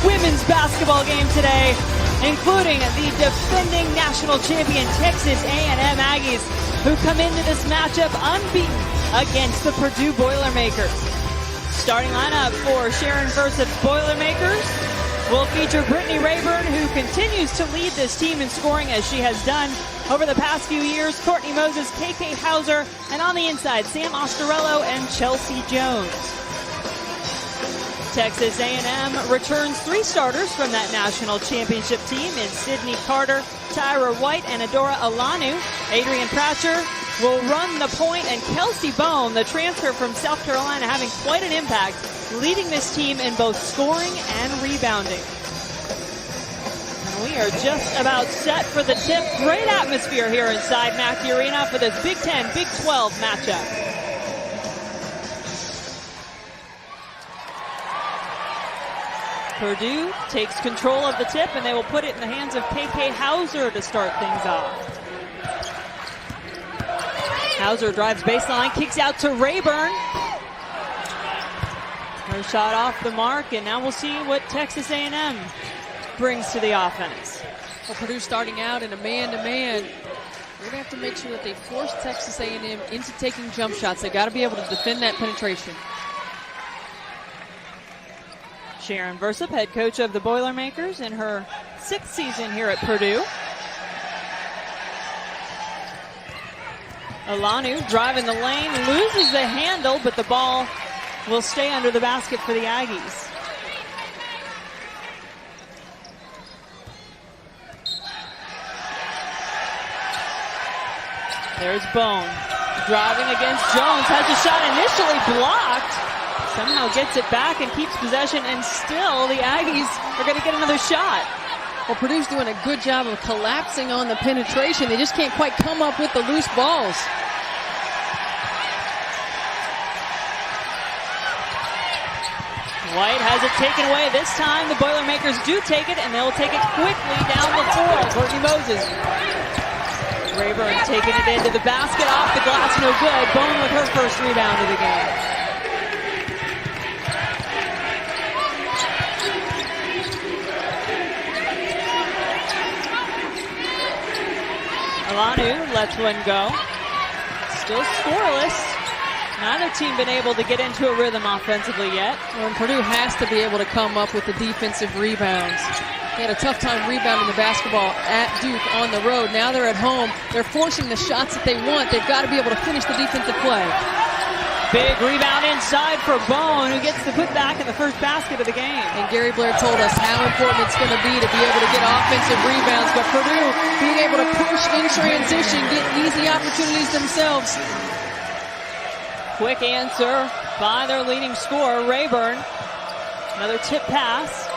women's basketball game today, including the defending national champion Texas A&M Aggies, who come into this matchup unbeaten against the Purdue Boilermakers. Starting lineup for Sharon Versa's Boilermakers will feature Brittany Rayburn, who continues to lead this team in scoring as she has done over the past few years. Courtney Moses, KK Hauser, and on the inside, Sam Ostorello and Chelsea Jones. Texas A&M returns 3 starters from that national championship team in Sydney Carter, Tyra White, and Adora Alanu. Adrian Pratcher will run the point, and Kelsey Bone, the transfer from South Carolina, having quite an impact, leading this team in both scoring and rebounding. And we are just about set for the tip. Great atmosphere here inside Mackey Arena for this Big 10, Big 12 matchup. Purdue takes control of the tip, and they will put it in the hands of KK Hauser to start things off. Hauser drives baseline, kicks out to Rayburn. Her shot off the mark, and now we'll see what Texas A&M brings to the offense. Well, Purdue starting out in a man-to-man. We're going to have to make sure that they force Texas A&M into taking jump shots. They've got to be able to defend that penetration. Sharon Versa, head coach of the Boilermakers in her 6th season here at Purdue. Alanu driving the lane, loses the handle, but the ball will stay under the basket for the Aggies. There's Bone driving against Jones, has a shot initially blocked. Somehow gets it back and keeps possession, and still the Aggies are going to get another shot. Well, Purdue's doing a good job of collapsing on the penetration. They just can't quite come up with the loose balls. White has it taken away. This time the Boilermakers do take it, and they'll take it quickly down the floor. Courtney Moses. Rayburn taking it into the basket, off the glass, no good. Bone with her first rebound of the game. Alanu lets one go. Still scoreless. Neither team been able to get into a rhythm offensively yet. Well, and Purdue has to be able to come up with the defensive rebounds. They had a tough time rebounding the basketball at Duke on the road. Now they're at home. They're forcing the shots that they want. They've got to be able to finish the defensive play. Big rebound inside for Bone, who gets the putback in the first basket of the game. And Gary Blair told us how important it's going to be able to get offensive rebounds. But Purdue being able to push in transition, get easy opportunities themselves. Quick answer by their leading scorer, Rayburn. Another tip pass.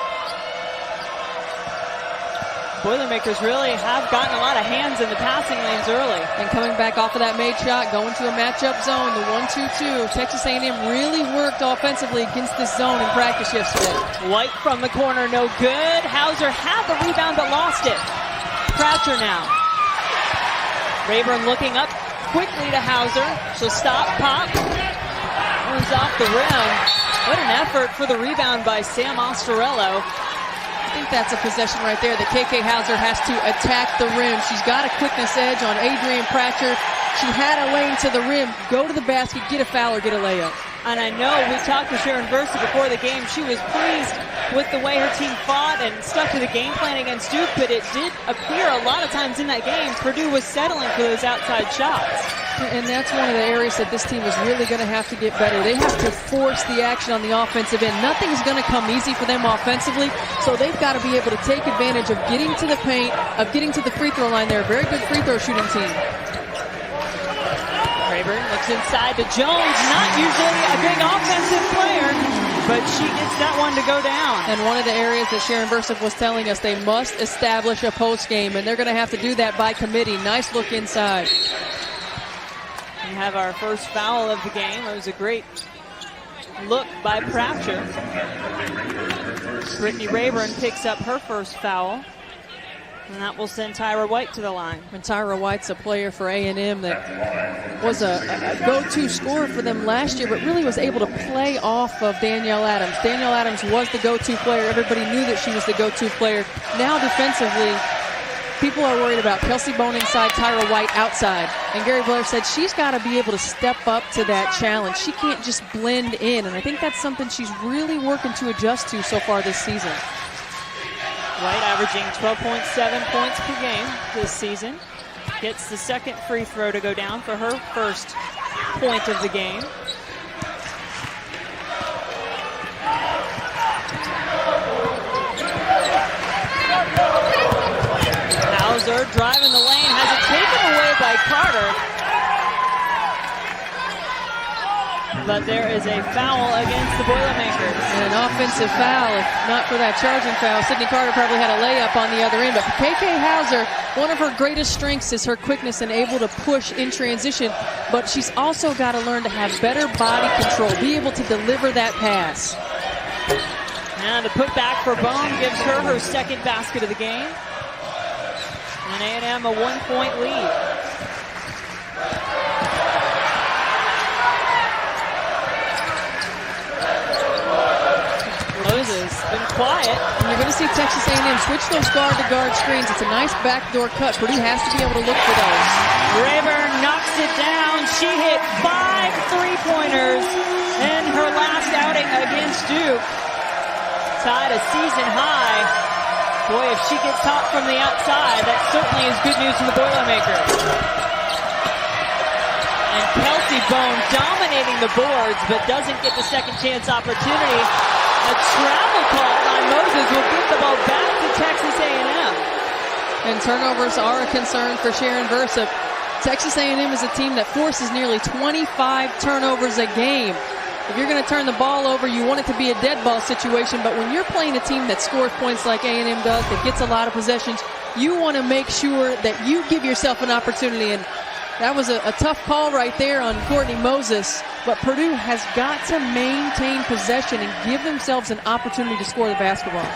Boilermakers really have gotten a lot of hands in the passing lanes early. And coming back off of that made shot, going to a matchup zone, the 1-2-2. Texas A&M really worked offensively against this zone in practice yesterday. White from the corner, no good. Hauser had the rebound but lost it. Pratcher now. Rayburn looking up quickly to Hauser. She'll stop, pop. Goes off the rim. What an effort for the rebound by Sam Ostorello. I think that's a possession right there that KK Hauser has to attack the rim. She's got a quickness edge on Adrian Pratcher. She had a lane to the rim, go to the basket, get a foul or get a layup. And I know we talked to Sharon Versa before the game. She was pleased with the way her team fought and stuck to the game plan against Duke, but it did appear a lot of times in that game Purdue was settling for those outside shots. And that's one of the areas that this team is really going to have to get better. They have to force the action on the offensive end. Nothing's going to come easy for them offensively, so they've got to be able to take advantage of getting to the paint, of getting to the free throw line. They're a very good free throw shooting team. Rayburn looks inside to Jones, not usually a big offensive player, but she gets that one to go down. And one of the areas that Sharon Versa was telling us they must establish a post game, and they're going to have to do that by committee. Nice look inside. We have our first foul of the game. It was a great look by Pratcher. Brittany Rayburn picks up her first foul. And that will send Tyra White to the line. And Tyra White's a player for A&M that was a go-to scorer for them last year, but really was able to play off of Danielle Adams. Danielle Adams was the go-to player. Everybody knew that she was the go-to player. Now defensively, people are worried about Kelsey Bone inside, Tyra White outside. And Gary Blair said she's got to be able to step up to that challenge. She can't just blend in, and I think that's something she's really working to adjust to so far this season. White averaging 12.7 points per game this season. Gets the second free throw to go down for her first point of the game. Hauser driving the lane, has it taken away by Carter. But there is a foul against the Boilermakers. And an offensive foul. If not for that charging foul, Sydney Carter probably had a layup on the other end. But for KK Hauser, one of her greatest strengths is her quickness and able to push in transition. But she's also got to learn to have better body control, be able to deliver that pass. And the putback for Bone gives her her second basket of the game. And A&M a 1-point lead. Moses been quiet. And you're going to see Texas A&M switch those guard-to-guard screens. It's a nice backdoor cut. Purdue has to be able to look for those. Rayburn knocks it down. She hit 5 3-pointers in her last outing against Duke. Tied a season high. Boy, if she gets hot from the outside, that certainly is good news for the Boilermakers. And Kelsey Bone dominating the boards, but doesn't get the second chance opportunity. A travel call on Moses will give the ball back to Texas A&M. And turnovers are a concern for Sharon Versup. Texas A&M is a team that forces nearly 25 turnovers a game. If you're going to turn the ball over, you want it to be a dead ball situation, but when you're playing a team that scores points like A&M does, that gets a lot of possessions, you want to make sure that you give yourself an opportunity. And that was a tough call right there on Courtney Moses, but Purdue has got to maintain possession and give themselves an opportunity to score the basketball.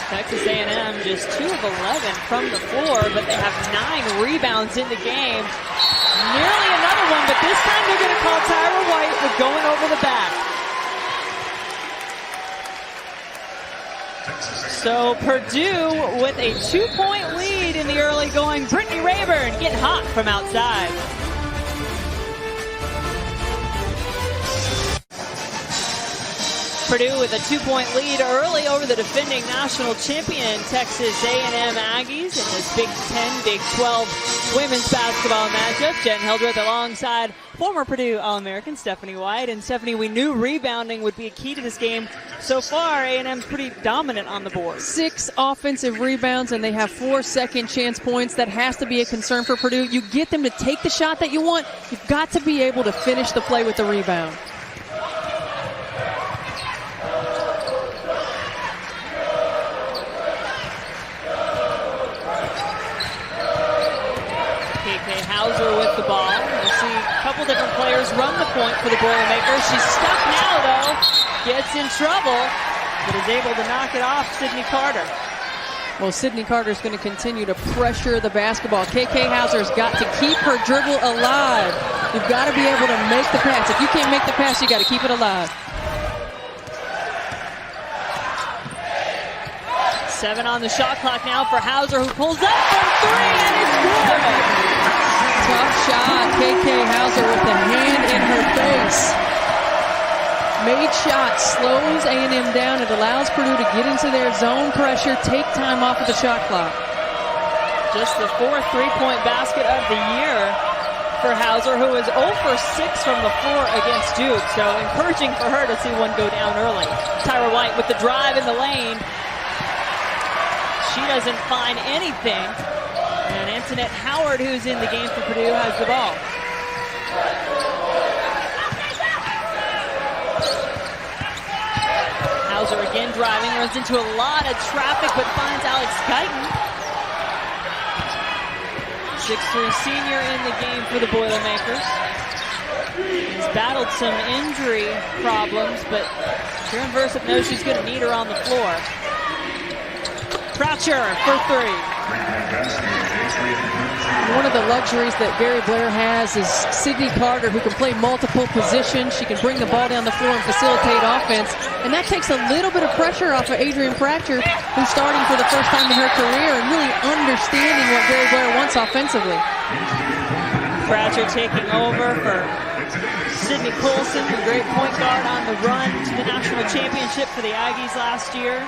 Texas A&M just 2 of 11 from the floor, but they have 9 rebounds in the game. Nearly another one, but this time they're going to call Tyra White with going over the back. So Purdue with a 2-point lead in the early going. Brittany Rayburn getting hot from outside. Purdue with a 2-point lead early over the defending national champion Texas A&M Aggies in this Big 10, Big 12 women's basketball matchup. Jen Hildreth alongside former Purdue All-American Stephanie White. And Stephanie, we knew rebounding would be a key to this game. So far, A&M's pretty dominant on the board. 6 offensive rebounds, and they have 4 second chance points. That has to be a concern for Purdue. You get them to take the shot that you want. You've got to be able to finish the play with the rebound. Hauser with the ball. We'll see a couple different players run the point for the Boilermakers. She's stuck now, though. Gets in trouble, but is able to knock it off Sydney Carter. Well, Sydney Carter's going to continue to pressure the basketball. KK Hauser's got to keep her dribble alive. You've got to be able to make the pass. If you can't make the pass, you got to keep it alive. 7 on the shot clock now for Hauser, who pulls up from 3, and it's good. Tough shot. KK Hauser with the hand in her face. Made shot, slows A&M down. It allows Purdue to get into their zone pressure, take time off of the shot clock. Just the 4th 3-point basket of the year for Hauser, who is 0 for 6 from the floor against Duke. So encouraging for her to see one go down early. Tyra White with the drive in the lane. She doesn't find anything. And Antoinette Howard, who's in the game for Purdue, has the ball. Hauser again driving, runs into a lot of traffic, but finds Alex Guyton. 6'3" senior in the game for the Boilermakers. He's battled some injury problems, but Karen Versup knows she's going to need her on the floor. Croucher for three. One of the luxuries that Gary Blair has is Sydney Carter, who can play multiple positions. She can bring the ball down the floor and facilitate offense. And that takes a little bit of pressure off of Adrian Pratcher, who's starting for the first time in her career and really understanding what Gary Blair wants offensively. Pratcher taking over for Sydney Colson, the great point guard on the run to the national championship for the Aggies last year.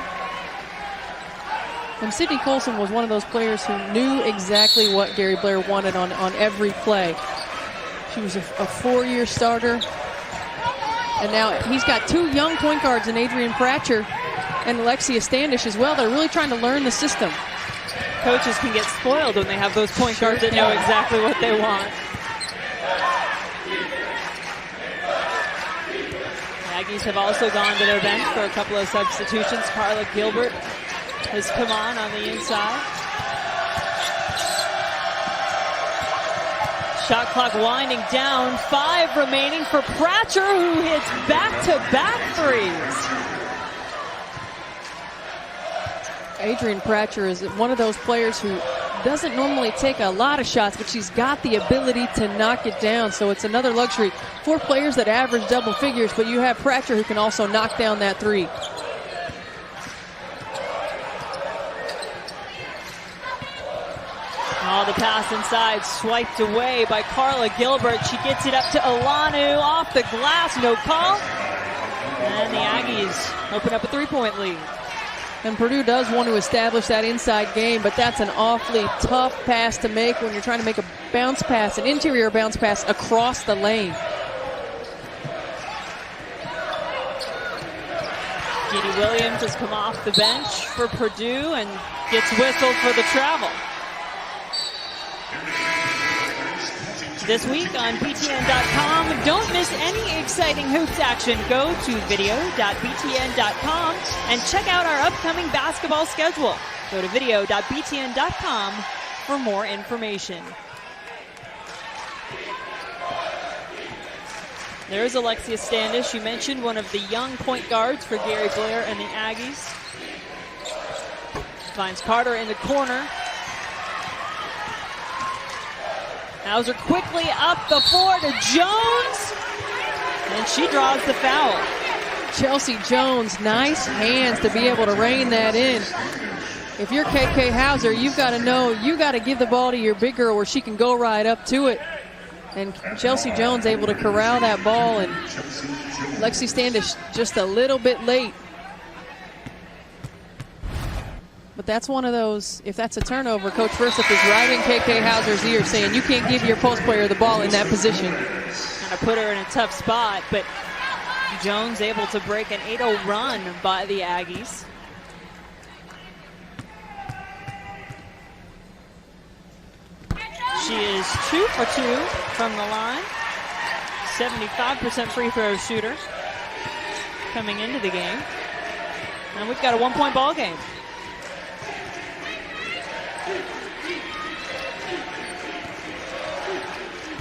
And Sydney Colson was one of those players who knew exactly what Gary Blair wanted on every play. She was a four-year starter. And now he's got two young point guards in Adrian Pratcher and Alexia Standish as well. They're really trying to learn the system. Coaches can get spoiled when they have those point guards that know exactly what they want. The Aggies have also gone to their bench for a couple of substitutions. Carla Gilbert has come on the inside. Shot clock winding down. 5 remaining for Pratcher, who hits back-to-back threes. Adrian Pratcher is one of those players who doesn't normally take a lot of shots, but she's got the ability to knock it down. So it's another luxury. 4 players that average double figures, but you have Pratcher who can also knock down that three. Oh, the pass inside, swiped away by Carla Gilbert. She gets it up to Alanu, off the glass, no call. And the Aggies open up a 3-point lead. And Purdue does want to establish that inside game, but that's an awfully tough pass to make when you're trying to make a bounce pass, an interior bounce pass across the lane. Dee Williams has come off the bench for Purdue and gets whistled for the travel. This week on BTN.com, don't miss any exciting hoops action. Go to video.btn.com and check out our upcoming basketball schedule. Go to video.btn.com for more information. There's Alexia Standish. You mentioned one of the young point guards for Gary Blair and the Aggies. Finds Carter in the corner. Hauser quickly up the floor to Jones, and she draws the foul. Chelsea Jones, nice hands to be able to rein that in. If you're KK Hauser, you've got to know you got to give the ball to your big girl where she can go right up to it. And Chelsea Jones able to corral that ball, and Lexi Standish just a little bit late. But that's one of those, if that's a turnover, Coach Versup is right in KK Hauser's ear saying you can't give your post player the ball in that position. Kind of put her in a tough spot, but Jones able to break an 8-0 run by the Aggies. She is 2 for 2 from the line. 75% free throw shooter coming into the game. And we've got a 1-point ball game.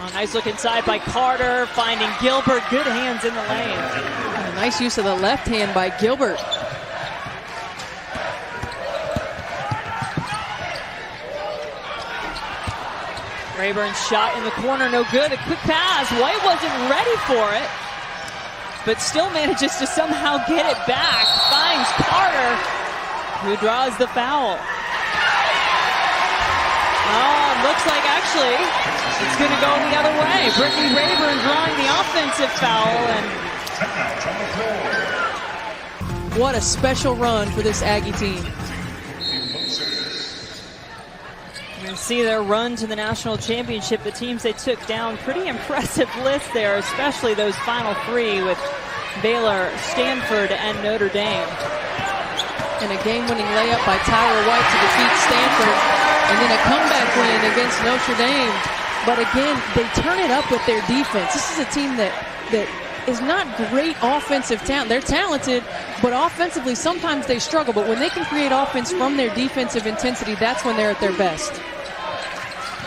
Oh, nice look inside by Carter, finding Gilbert. Good hands in the lane. And a nice use of the left hand by Gilbert. Rayburn's shot in the corner, no good. A quick pass. White wasn't ready for it, but still manages to somehow get it back. Finds Carter, who draws the foul. Oh, looks like actually it's going to go the other way. Brittany Rayburn drawing the offensive foul. And what a special run for this Aggie team. You can see their run to the national championship. The teams they took down, pretty impressive list there, especially those final 3 with Baylor, Stanford, and Notre Dame. And a game-winning layup by Tyra White to defeat Stanford. And then a comeback win against Notre Dame. But again, they turn it up with their defense. This is a team that is not great offensive talent. They're talented, but offensively sometimes they struggle. But when they can create offense from their defensive intensity, that's when they're at their best.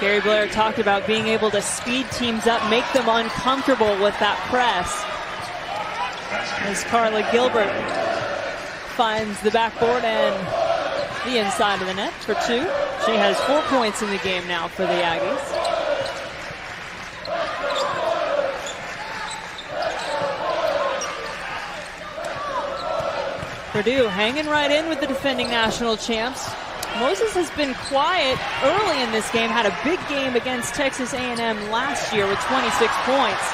Gary Blair talked about being able to speed teams up, make them uncomfortable with that press. as Carla Gilbert finds the backboard and the inside of the net for 2. She has 4 points in the game now for the Aggies. Purdue hanging right in with the defending national champs. Moses has been quiet early in this game, had a big game against Texas A&M last year with 26 points.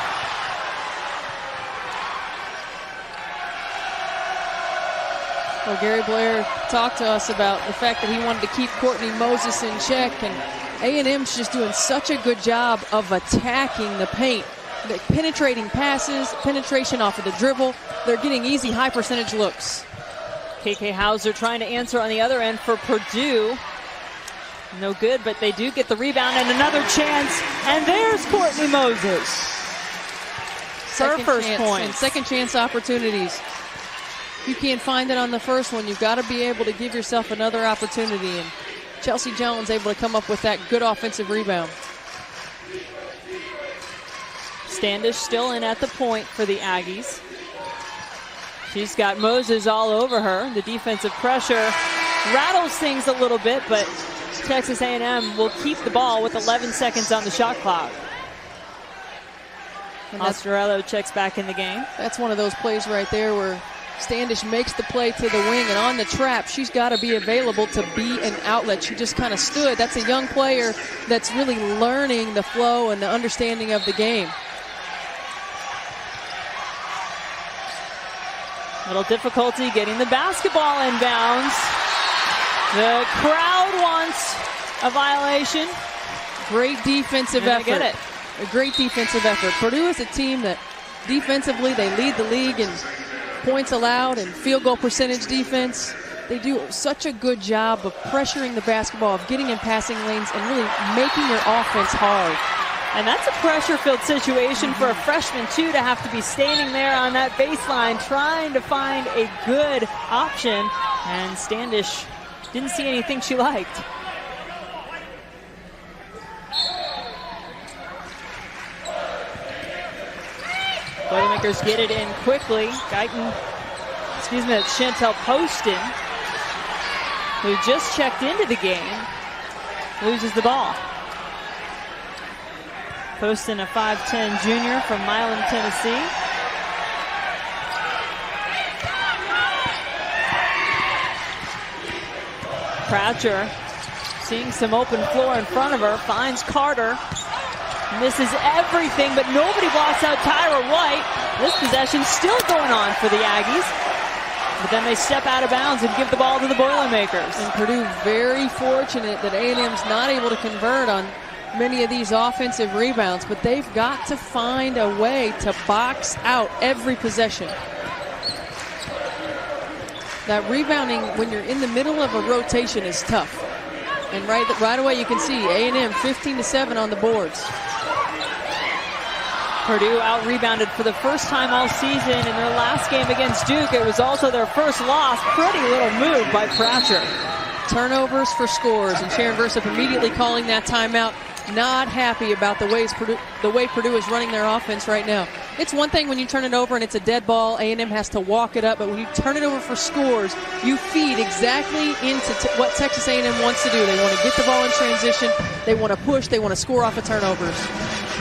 Well, Gary Blair talked to us about the fact that he wanted to keep Courtney Moses in check, and A&M's just doing such a good job of attacking the paint. They're penetrating passes, penetration off of the dribble. They're getting easy high percentage looks. KK Hauser trying to answer on the other end for Purdue. No good, but they do get the rebound and another chance. And there's Courtney Moses. Her first point. And second chance opportunities. If you can't find it on the first one, you've got to be able to give yourself another opportunity. And Chelsea Jones able to come up with that good offensive rebound. Standish still in at the point for the Aggies. She's got Moses all over her. The defensive pressure rattles things a little bit, but Texas A&M will keep the ball with 11 seconds on the shot clock. Ostrello checks back in the game. That's one of those plays right there where Standish makes the play to the wing, and on the trap, she's got to be available to be an outlet. She just kind of stood. That's a young player that's really learning the flow and the understanding of the game. Little difficulty getting the basketball inbounds. The crowd wants a violation. Great defensive effort. Get it. A great defensive effort. Purdue is a team that defensively they lead the league in points allowed and field goal percentage defense. They do such a good job of pressuring the basketball, of getting in passing lanes, and really making your offense hard. And that's a pressure-filled situation for a freshman, too, to have to be standing there on that baseline trying to find a good option. And Standish didn't see anything she liked. Boilermakers get it in quickly. That's Chantel Poston, who just checked into the game, loses the ball. Poston, a 5'10 junior from Milan, Tennessee. Croucher seeing some open floor in front of her, finds Carter. Misses everything, but nobody blocks out Tyra White. This possession still going on for the Aggies. But then they step out of bounds and give the ball to the Boilermakers. And Purdue very fortunate that A&M's not able to convert on many of these offensive rebounds, but they've got to find a way to box out every possession. That rebounding when you're in the middle of a rotation is tough. And right away you can see A&M 15-7 on the boards. Purdue out-rebounded for the first time all season in their last game against Duke. It was also their first loss. Pretty little move by Pratcher. Turnovers for scores, and Sharon Versup immediately calling that timeout. Not happy about the way Purdue is running their offense right now. It's one thing when you turn it over and it's a dead ball, A&M has to walk it up, but when you turn it over for scores, you feed exactly into what Texas A&M wants to do. They want to get the ball in transition, they want to push, they want to score off of turnovers.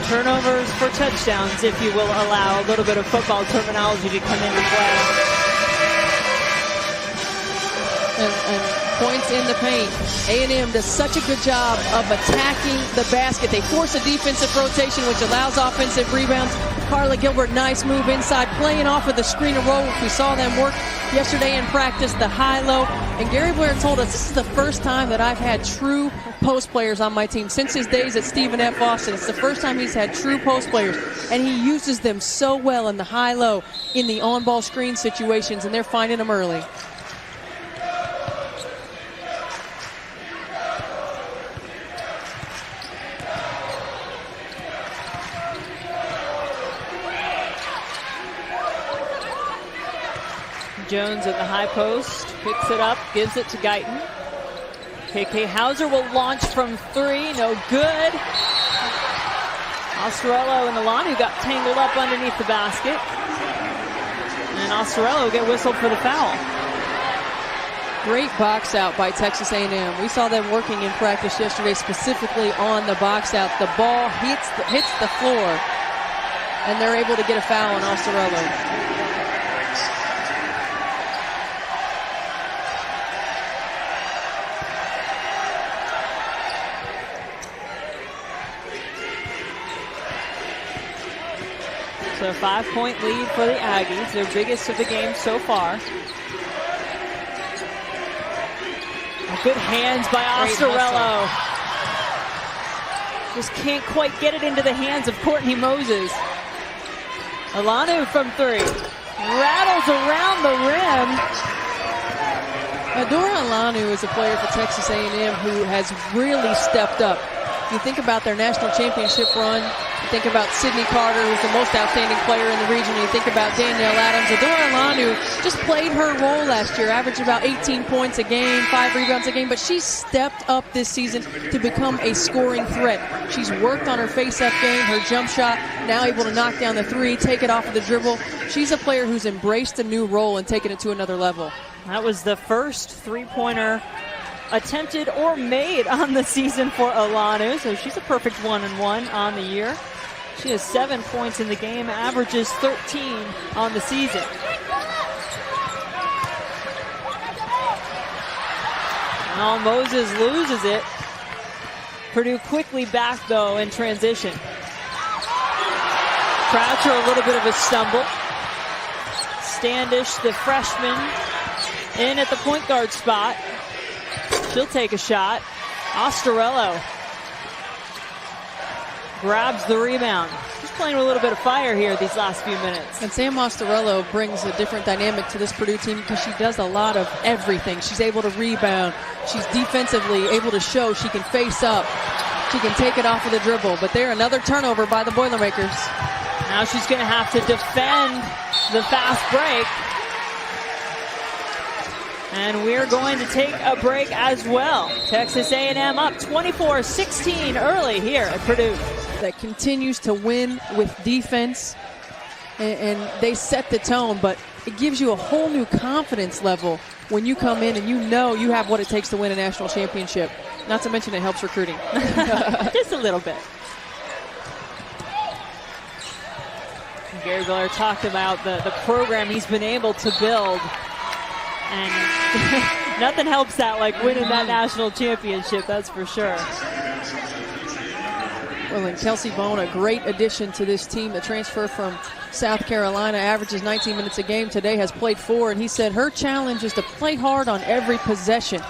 Turnovers for touchdowns, if you will allow a little bit of football terminology to come into play. And points in the paint. A&M does such a good job of attacking the basket. They force a defensive rotation, which allows offensive rebounds. Carla Gilbert, nice move inside, playing off of the screen and roll. We saw them work yesterday in practice, the high-low. And Gary Blair told us this is the first time that I've had true post players on my team since his days at Stephen F. Austin. It's the first time he's had true post players, and he uses them so well in the high-low, in the on-ball screen situations, and they're finding them early. Jones at the high post, picks it up, gives it to Guyton. KK Hauser will launch from three, no good. Ostrello and Alanu got tangled up underneath the basket. and Osterello will get whistled for the foul. Great box out by Texas A&M. We saw them working in practice yesterday, specifically on the box out. The ball hits the floor, and they're able to get a foul on Osterello. So a 5-point lead for the Aggies, their biggest of the game so far. Good hands by Osterello. Just can't quite get it into the hands of Courtney Moses. Alanu from three. Rattles around the rim. Adora Alanu is a player for Texas A&M who has really stepped up. You think about their national championship run, you think about Sydney Carter, who's the most outstanding player in the region, you think about Danielle Adams. Adora Alanu just played her role last year, averaged about 18 points a game, 5 rebounds a game, but she stepped up this season to become a scoring threat. She's worked on her face-up game, her jump shot, now able to knock down the three, take it off of the dribble. She's a player who's embraced a new role and taken it to another level. That was the first three-pointer attempted or made on the season for Alanu, so she's a perfect 1-1 on the year. She has 7 points in the game, averages 13 on the season. Now Moses loses it. Purdue quickly back though in transition. Croucher a little bit of a stumble. Standish, the freshman, in at the point guard spot. She'll take a shot. Osterello grabs the rebound. She's playing with a little bit of fire here these last few minutes. And Sam Osterello brings a different dynamic to this Purdue team because she does a lot of everything. She's able to rebound. She's defensively able to show she can face up. She can take it off of the dribble. But there, another turnover by the Boilermakers. Now she's going to have to defend the fast break. And we're going to take a break as well. Texas A&M up 24-16 early here at Purdue. That continues to win with defense, and they set the tone, but it gives you a whole new confidence level when you come in and you know you have what it takes to win a national championship. Not to mention it helps recruiting. Just a little bit. Gary Blair talked about the program he's been able to build. And nothing helps that like winning that national championship, that's for sure. Well, and Kelsey Bone, a great addition to this team. The transfer from South Carolina, averages 19 minutes a game. Today has played 4, and he said her challenge is to play hard on every possession.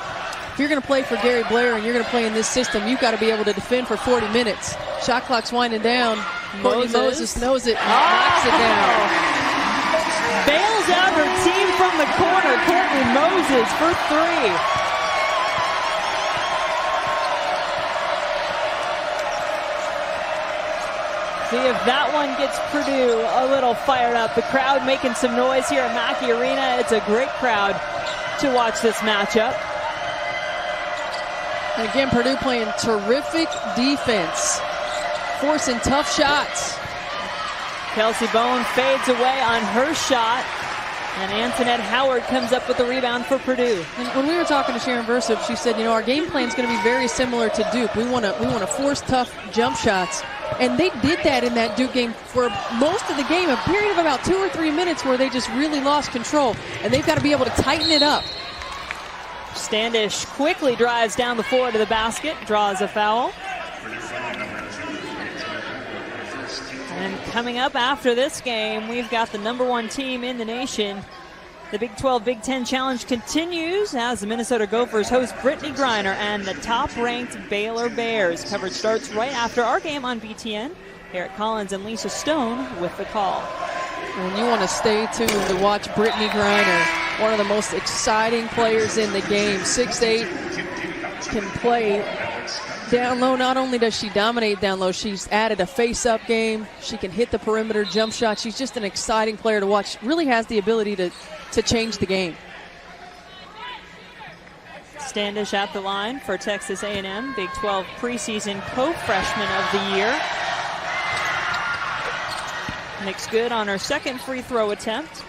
If you're going to play for Gary Blair and you're going to play in this system, you've got to be able to defend for 40 minutes. Shot clock's winding down. Moses knows it, knocks it down. Bails out her team from the corner. Courtney Moses for 3. See if that one gets Purdue a little fired up. The crowd making some noise here at Mackey Arena. It's a great crowd to watch this matchup. And again, Purdue playing terrific defense, forcing tough shots. Kelsey Bone fades away on her shot, and Antoinette Howard comes up with the rebound for Purdue. And when we were talking to Sharon Versup, she said, you know, our game plan is going to be very similar to Duke. We want to force tough jump shots, and they did that in that Duke game for most of the game, a period of about 2 or 3 minutes where they just really lost control, and they've got to be able to tighten it up. Standish quickly drives down the floor to the basket, draws a foul. And coming up after this game, we've got the #1 team in the nation. The Big 12 Big 10 Challenge continues as the Minnesota Gophers host Brittany Griner and the top-ranked Baylor Bears. Coverage starts right after our game on BTN. Eric Collins and Lisa Stone with the call. And you want to stay tuned to watch Brittany Griner, one of the most exciting players in the game. 6'8", can play down low. Not only does she dominate down low, she's added a face-up game. She can hit the perimeter jump shot. She's just an exciting player to watch. Really has the ability to change the game. Standish at the line for Texas A&M, Big 12 preseason co-freshman of the year. Makes good on her second free throw attempt.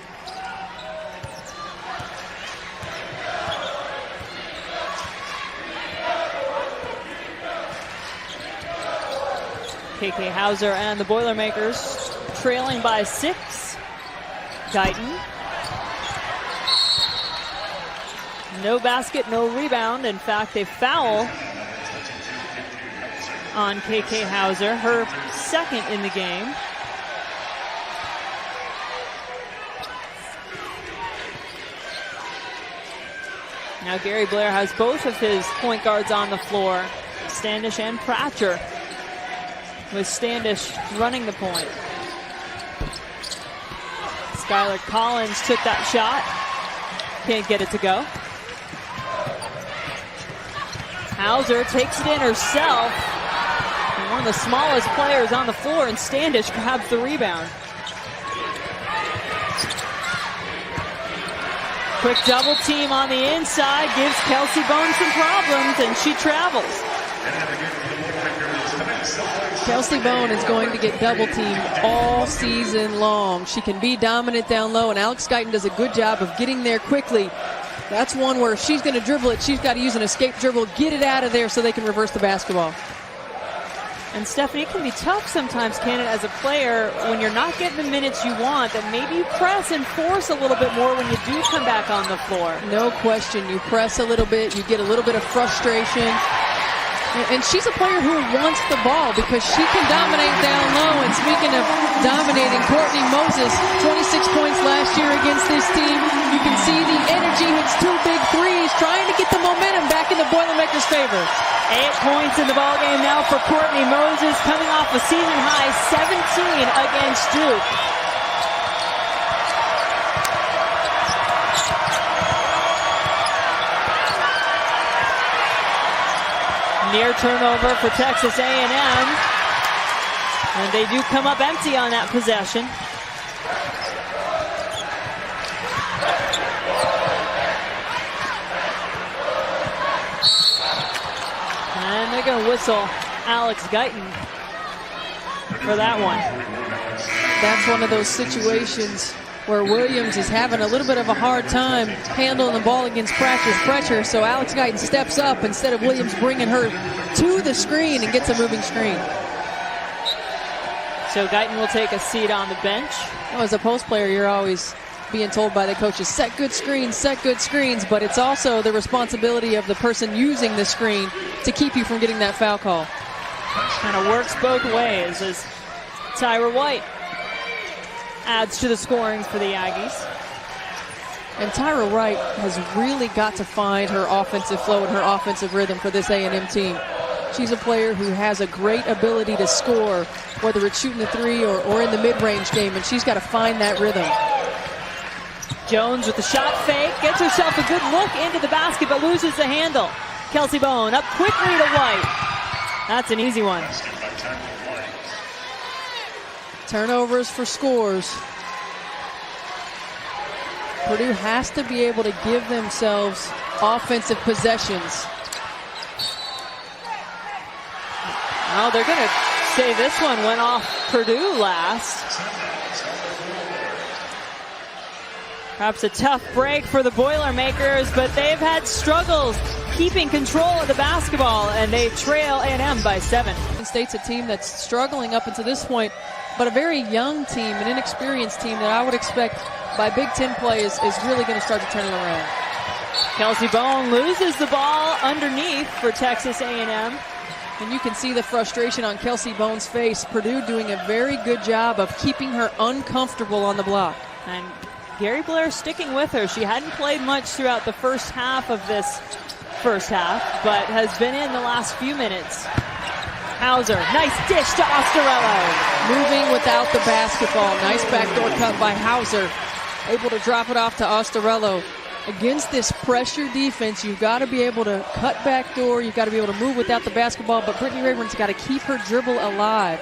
KK Hauser and the Boilermakers trailing by 6. Guyton. No basket, no rebound. In fact, a foul on KK Hauser, her second in the game. Now Gary Blair has both of his point guards on the floor, Standish and Pratcher, with Standish running the point. Skylar Collins took that shot. Can't get it to go. Hauser takes it in herself. And one of the smallest players on the floor, and Standish grabs the rebound. Quick double team on the inside gives Kelsey Bone some problems, and she travels. Kelsey Bone is going to get double teamed all season long. She can be dominant down low, and Alex Guyton does a good job of getting there quickly. That's one where she's going to dribble it. She's got to use an escape dribble, get it out of there so they can reverse the basketball. And Stephanie, it can be tough sometimes, can it, as a player, when you're not getting the minutes you want, that maybe you press and force a little bit more when you do come back on the floor. No question. You press a little bit, you get a little bit of frustration. And she's a player who wants the ball because she can dominate down low. And speaking of dominating, Courtney Moses, 26 points last year against this team. You can see the energy, hits 2 big threes, trying to get the momentum back in the Boilermakers' favor. 8 points in the ballgame now for Courtney Moses, coming off a season high 17 against Duke. Near turnover for Texas A&M. And they do come up empty on that possession. And they're going to whistle Alex Guyton for that one. That's one of those situations where Williams is having a little bit of a hard time handling the ball against Pratcher's pressure, so Alex Guyton steps up instead of Williams bringing her to the screen and gets a moving screen. So Guyton will take a seat on the bench. Well, as a post player, you're always being told by the coaches, set good screens, but it's also the responsibility of the person using the screen to keep you from getting that foul call. Kind of works both ways as Tyra White adds to the scoring for the Aggies. And Tyra Wright has really got to find her offensive flow and her offensive rhythm for this A&M team. She's a player who has a great ability to score, whether it's shooting the three or in the mid-range game, and she's got to find that rhythm. Jones with the shot fake, gets herself a good look into the basket, but loses the handle. Kelsey Bone up quickly to White. That's an easy one. Turnovers for scores. Purdue has to be able to give themselves offensive possessions. Well, they're going to say this one went off Purdue last. Perhaps a tough break for the Boilermakers, but they've had struggles keeping control of the basketball, and they trail A&M by 7. State's a team that's struggling up until this point, but a very young team, an inexperienced team that I would expect by Big Ten play is really going to start to turn it around. Kelsey Bone loses the ball underneath for Texas A&M. And you can see the frustration on Kelsey Bone's face. Purdue doing a very good job of keeping her uncomfortable on the block. And Gary Blair sticking with her. She hadn't played much throughout the first half of this first half, but has been in the last few minutes. Hauser, nice dish to Ostarello. Moving without the basketball. Nice backdoor cut by Hauser. Able to drop it off to Ostarello. Against this pressure defense, you've got to be able to cut backdoor. You've got to be able to move without the basketball, but Brittany Rayburn's got to keep her dribble alive.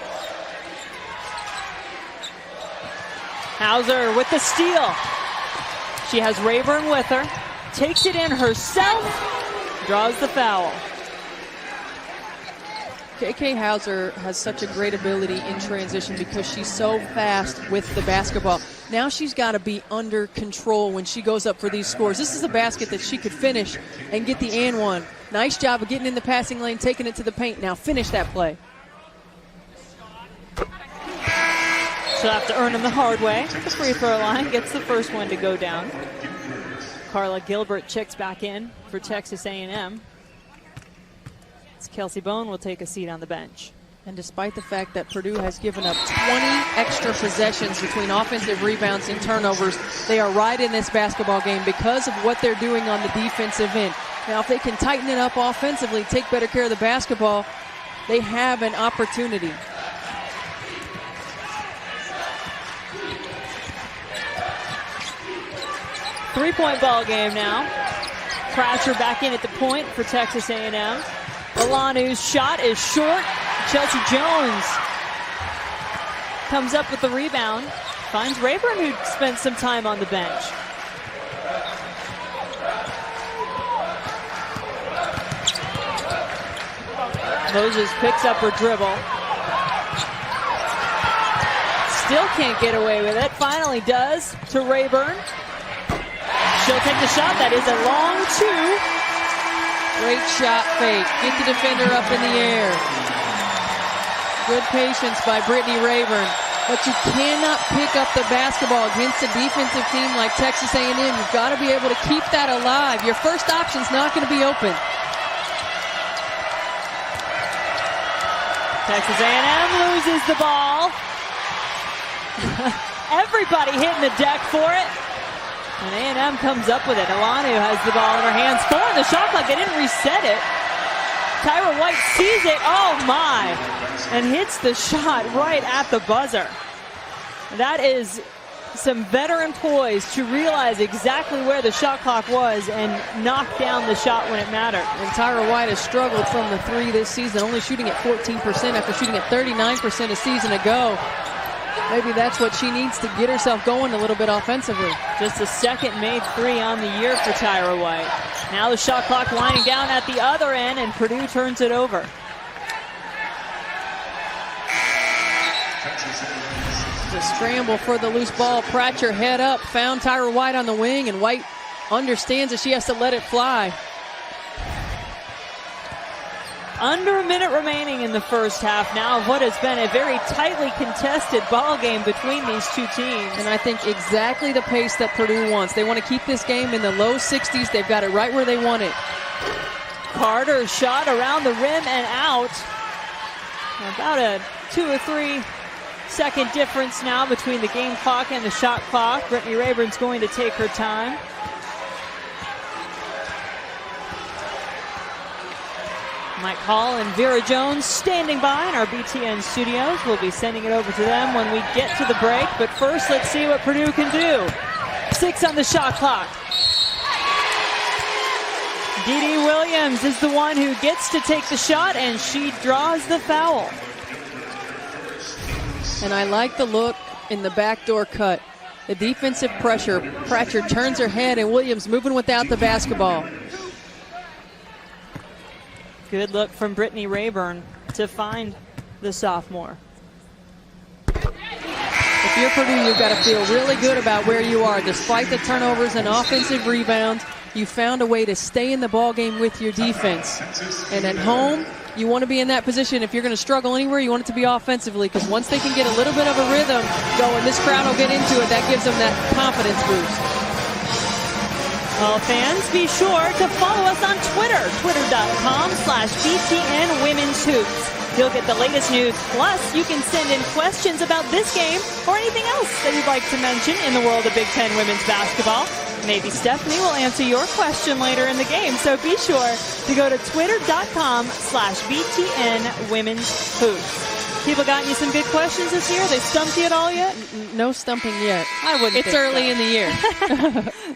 Hauser with the steal. She has Rayburn with her. Takes it in herself. Draws the foul. KK Hauser has such a great ability in transition because she's so fast with the basketball. Now she's got to be under control when she goes up for these scores. This is a basket that she could finish and get the and one. Nice job of getting in the passing lane, taking it to the paint. Now finish that play. She'll have to earn them the hard way. The free throw line gets the first one to go down. Carla Gilbert checks back in for Texas A&M. Kelsey Bone will take a seat on the bench. And despite the fact that Purdue has given up 20 extra possessions between offensive rebounds and turnovers, they are right in this basketball game because of what they're doing on the defensive end. Now, if they can tighten it up offensively, take better care of the basketball, they have an opportunity. Three-point ball game now. Pratcher back in at the point for Texas A&M. Alanu's shot is short. Chelsea Jones comes up with the rebound. Finds Rayburn, who spent some time on the bench. Moses picks up her dribble. Still can't get away with it. Finally does to Rayburn. She'll take the shot. That is a long two. Great shot fake. Get the defender up in the air. Good patience by Brittany Rayburn. But you cannot pick up the basketball against a defensive team like Texas A&M. You've got to be able to keep that alive. Your first option's not going to be open. Texas A&M loses the ball. Everybody hitting the deck for it. And A&M comes up with it. Alanu has the ball in her hands. Four in the shot clock. They didn't reset it. Tyra White sees it. Oh, my. And hits the shot right at the buzzer. That is some veteran poise to realize exactly where the shot clock was and knock down the shot when it mattered. And Tyra White has struggled from the three this season, only shooting at 14% after shooting at 39% a season ago. Maybe that's what she needs to get herself going a little bit offensively. Just the second made three on the year for Tyra White. Now the shot clock winding down at the other end, and Purdue turns it over. The scramble for the loose ball. Pratcher head up, found Tyra White on the wing, and White understands that she has to let it fly. Under a minute remaining in the first half now of what has been a very tightly contested ball game between these two teams. And I think exactly the pace that Purdue wants. They want to keep this game in the low 60s. They've got it right where they want it. Carter's shot around the rim and out. About a 2 or 3 second difference now between the game clock and the shot clock. Brittany Rayburn's going to take her time. Mike Hall and Vera Jones standing by in our BTN studios. We'll be sending it over to them when we get to the break. But first, let's see what Purdue can do. 6 on the shot clock. Dee Williams is the one who gets to take the shot, and she draws the foul. And I like the look in the backdoor cut. The defensive pressure. Pratcher turns her head, and Williams moving without the basketball. Good look from Brittany Rayburn to find the sophomore. If you're Purdue, you've got to feel really good about where you are. Despite the turnovers and offensive rebounds, you found a way to stay in the ball game with your defense. And at home, you want to be in that position. If you're going to struggle anywhere, you want it to be offensively, because once they can get a little bit of a rhythm going, this crowd will get into it. That gives them that confidence boost. Well, fans, be sure to follow us on Twitter, twitter.com/BTN Women's Hoops. You'll get the latest news. Plus, you can send in questions about this game or anything else that you'd like to mention in the world of Big Ten women's basketball. Maybe Stephanie will answer your question later in the game. So be sure to go to twitter.com/BTN Women's Hoops. People gotten you some good questions this year? They stumped you at all yet? No stumping yet. I wouldn't. It's early in the year.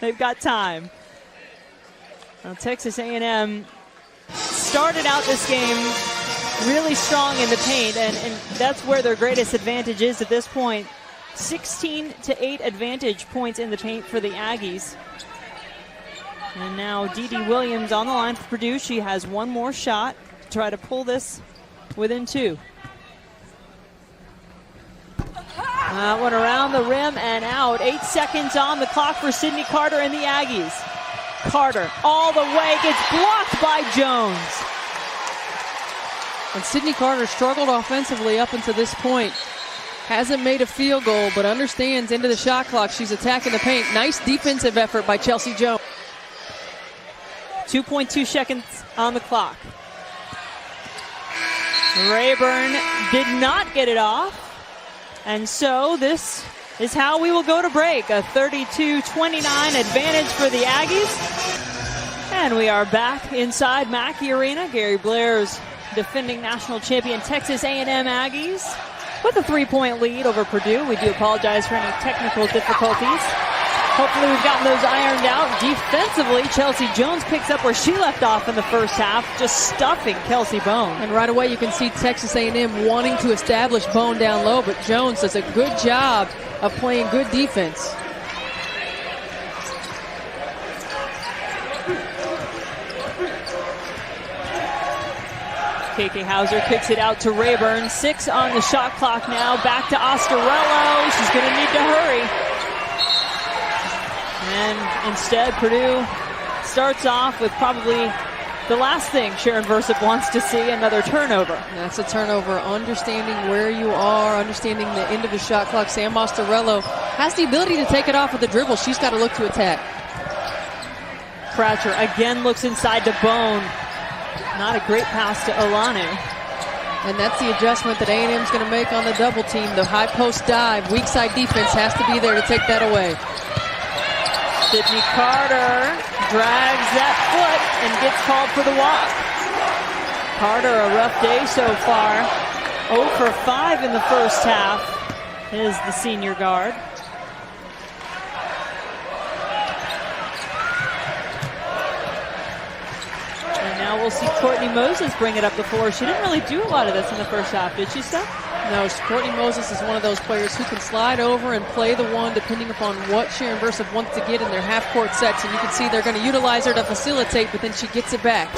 They've got time. Well, Texas A&M started out this game really strong in the paint, and that's where their greatest advantage is at this point. 16-8 advantage points in the paint for the Aggies. And now Dee Williams on the line for Purdue. She has one more shot to try to pull this within 2. That one around the rim and out. 8 seconds on the clock for Sydney Carter and the Aggies. Carter all the way, gets blocked by Jones. And Sydney Carter struggled offensively up until this point. Hasn't made a field goal, but understands into the shot clock. She's attacking the paint. Nice defensive effort by Chelsea Jones. 2.2 seconds on the clock. Rayburn did not get it off. And so this is how we will go to break. A 32-29 advantage for the Aggies. And we are back inside Mackey Arena. Gary Blair's defending national champion Texas A&M Aggies with a 3-point lead over Purdue. We do apologize for any technical difficulties. Hopefully we've gotten those ironed out. Defensively, Chelsea Jones picks up where she left off in the first half, just stuffing Kelsey Bone. And right away you can see Texas A&M wanting to establish Bone down low, but Jones does a good job of playing good defense. KK Hauser kicks it out to Rayburn. 6 on the shot clock now. Back to Oscarello. She's going to need to hurry. And instead, Purdue starts off with probably the last thing Sharon Versip wants to see, another turnover. That's a turnover. Understanding where you are, understanding the end of the shot clock. Sam Oscarello has the ability to take it off with the dribble. She's got to look to attack. Cratcher again looks inside to Bone. Not a great pass to Olanu. And that's the adjustment that A&M's going to make on the double team. The high post dive, weak side defense has to be there to take that away. Sydney Carter drags that foot and gets called for the walk. Carter, a rough day so far. 0 for 5 in the first half is the senior guard. And now we'll see Courtney Moses bring it up the floor. She didn't really do a lot of this in the first half, did she, Steph? No, Courtney Moses is one of those players who can slide over and play the one depending upon what Sharon Versip wants to get in their half-court sets. And you can see they're going to utilize her to facilitate, but then she gets it back.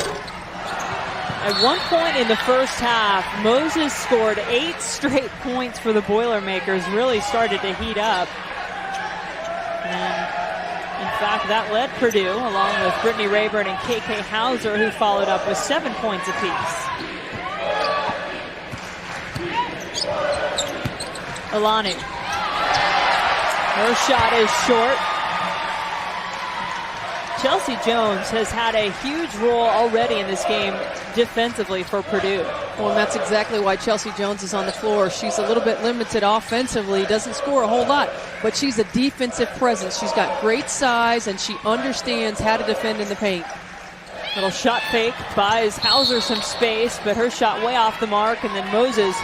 At one point in the first half, Moses scored 8 straight points for the Boilermakers, really started to heat up. And in fact, that led Purdue, along with Brittany Rayburn and KK Hauser, who followed up with 7 points apiece. Olanu. Her shot is short. Chelsea Jones has had a huge role already in this game defensively for Purdue. Well, and that's exactly why Chelsea Jones is on the floor. She's a little bit limited offensively, doesn't score a whole lot, but she's a defensive presence. She's got great size, and she understands how to defend in the paint. Little shot fake buys Hauser some space, but her shot way off the mark, and then Moses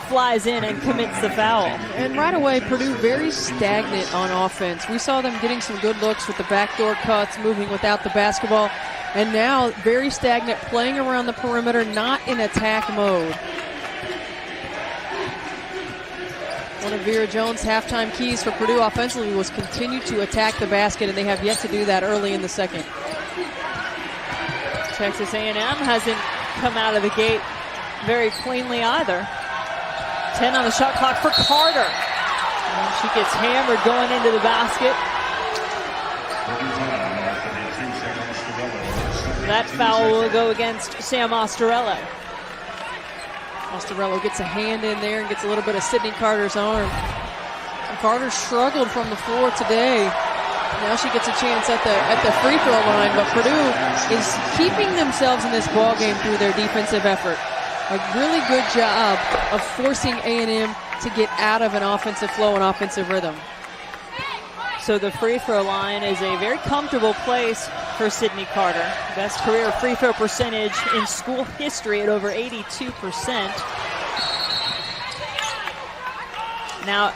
flies in and commits the foul. And right away, Purdue very stagnant on offense. We saw them getting some good looks with the backdoor cuts, moving without the basketball, and now very stagnant, playing around the perimeter, not in attack mode. One of Vera Jones' halftime keys for Purdue offensively was continue to attack the basket, and they have yet to do that early in the second. Texas A&M hasn't come out of the gate very cleanly either. 10 on the shot clock for Carter. And she gets hammered going into the basket. That foul will go against Sam Oscarello. Oscarello gets a hand in there and gets a little bit of Sydney Carter's arm. And Carter struggled from the floor today. Now she gets a chance at the free throw line, but Purdue is keeping themselves in this ball game through their defensive effort. A really good job of forcing A&M to get out of an offensive flow and offensive rhythm. So the free throw line is a very comfortable place for Sydney Carter. Best career free throw percentage in school history at over 82%. Now,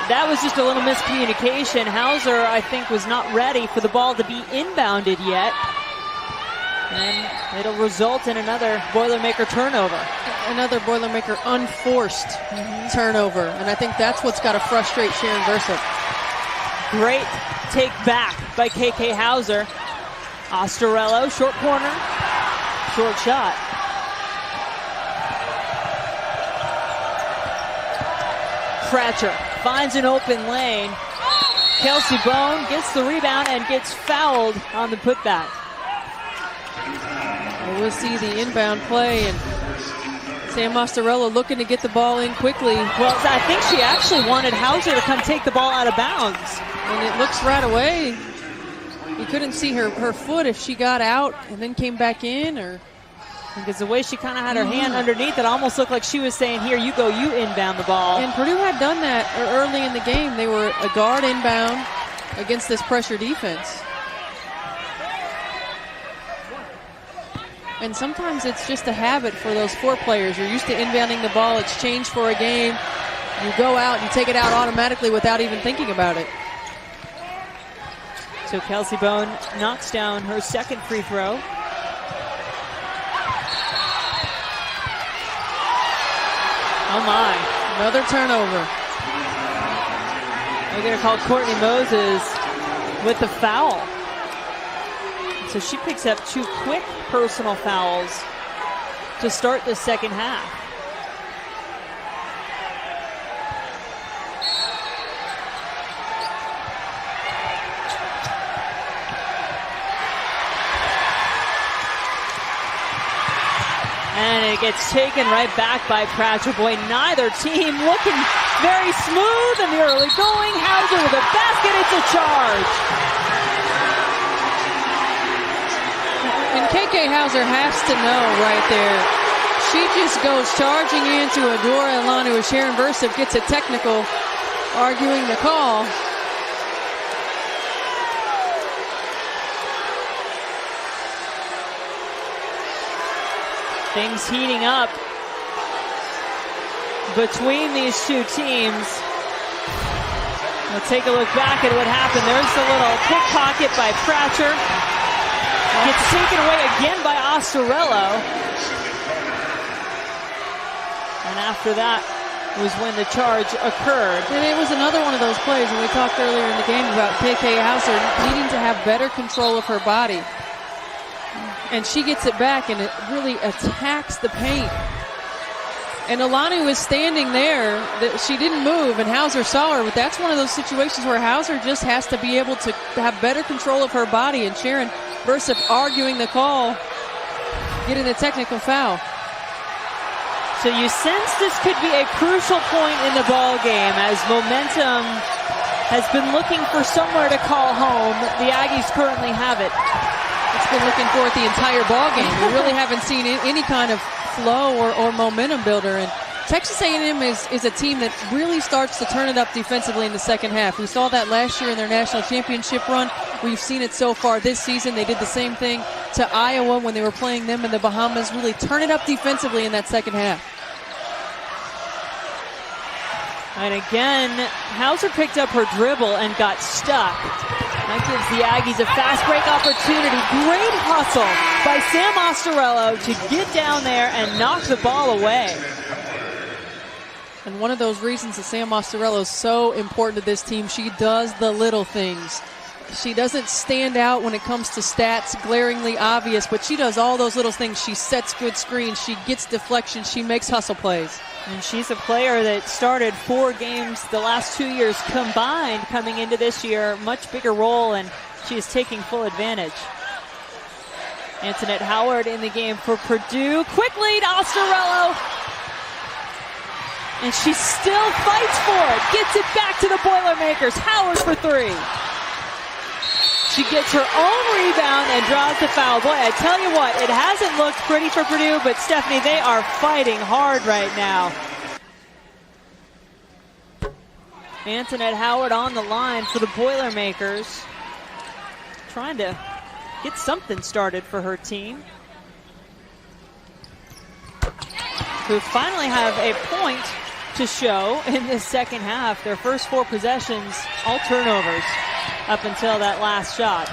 that was just a little miscommunication. Hauser, I think, was not ready for the ball to be inbounded yet. And it'll result in another Boilermaker turnover. Another Boilermaker unforced turnover. And I think that's what's got to frustrate Sharon Versip. Great take back by KK Hauser. Oscarello, short corner, short shot. Cratcher finds an open lane. Kelsey Bone gets the rebound and gets fouled on the putback. We'll see the inbound play, and Sam Mastorello looking to get the ball in quickly. Well, I think she actually wanted Hauser to come take the ball out of bounds. And it looks right away. You couldn't see her foot if she got out and then came back in, or because the way she kind of had her hand underneath, it almost looked like she was saying, here, you go, you inbound the ball. And Purdue had done that early in the game. They were a guard inbound against this pressure defense. And sometimes it's just a habit for those 4 players. You're used to inbounding the ball. It's changed for a game. You go out, you take it out automatically without even thinking about it. So Kelsey Bone knocks down her second free throw. Oh my. Another turnover. They're going to call Courtney Moses with the foul. So she picks up 2 quick personal fouls to start the second half. And it gets taken right back by Pratchett. Boy, neither team looking very smooth in the early going. Hauser with a basket. It's a charge. And KK Hauser has to know right there. She just goes charging into Adora Elanu as Sharon Versip gets a technical, arguing the call. Things heating up between these 2 teams. We'll take a look back at what happened. There's the little pickpocket by Pratcher. Gets taken away again by Ostorello. And after that was when the charge occurred. And it was another one of those plays when we talked earlier in the game about KK Hauser needing to have better control of her body. And she gets it back, and it really attacks the paint. And Elanu is standing there. She didn't move, and Hauser saw her. But that's one of those situations where Hauser just has to be able to have better control of her body. And Sharon Versip arguing the call, getting the technical foul. So you sense this could be a crucial point in the ball game as momentum has been looking for somewhere to call home. The Aggies currently have it. It's been looking for it the entire ball game. We really haven't seen any kind of flow or momentum builder. And Texas A&M is a team that really starts to turn it up defensively in the second half. We saw that last year in their national championship run. We've seen it so far this season. They did the same thing to Iowa when they were playing them in the Bahamas. Really turn it up defensively in that second half. And again, Hauser picked up her dribble and got stuck. That gives the Aggies a fast break opportunity. Great hustle by Sam Ostorello to get down there and knock the ball away. And one of those reasons that Sam Ostorello is so important to this team, she does the little things. She doesn't stand out when it comes to stats, glaringly obvious, but she does all those little things. She sets good screens, she gets deflections, she makes hustle plays. And she's a player that started 4 games the last 2 years combined coming into this year. Much bigger role, and she is taking full advantage. Antoinette Howard in the game for Purdue. Quick lead, Ostorello. And she still fights for it. Gets it back to the Boilermakers. Howard for 3. She gets her own rebound and draws the foul. Boy, I tell you what, it hasn't looked pretty for Purdue, but Stephanie, they are fighting hard right now. Antoinette Howard on the line for the Boilermakers. Trying to get something started for her team, who finally have a point to show in the second half. Their first 4 possessions, all turnovers up until that last shot.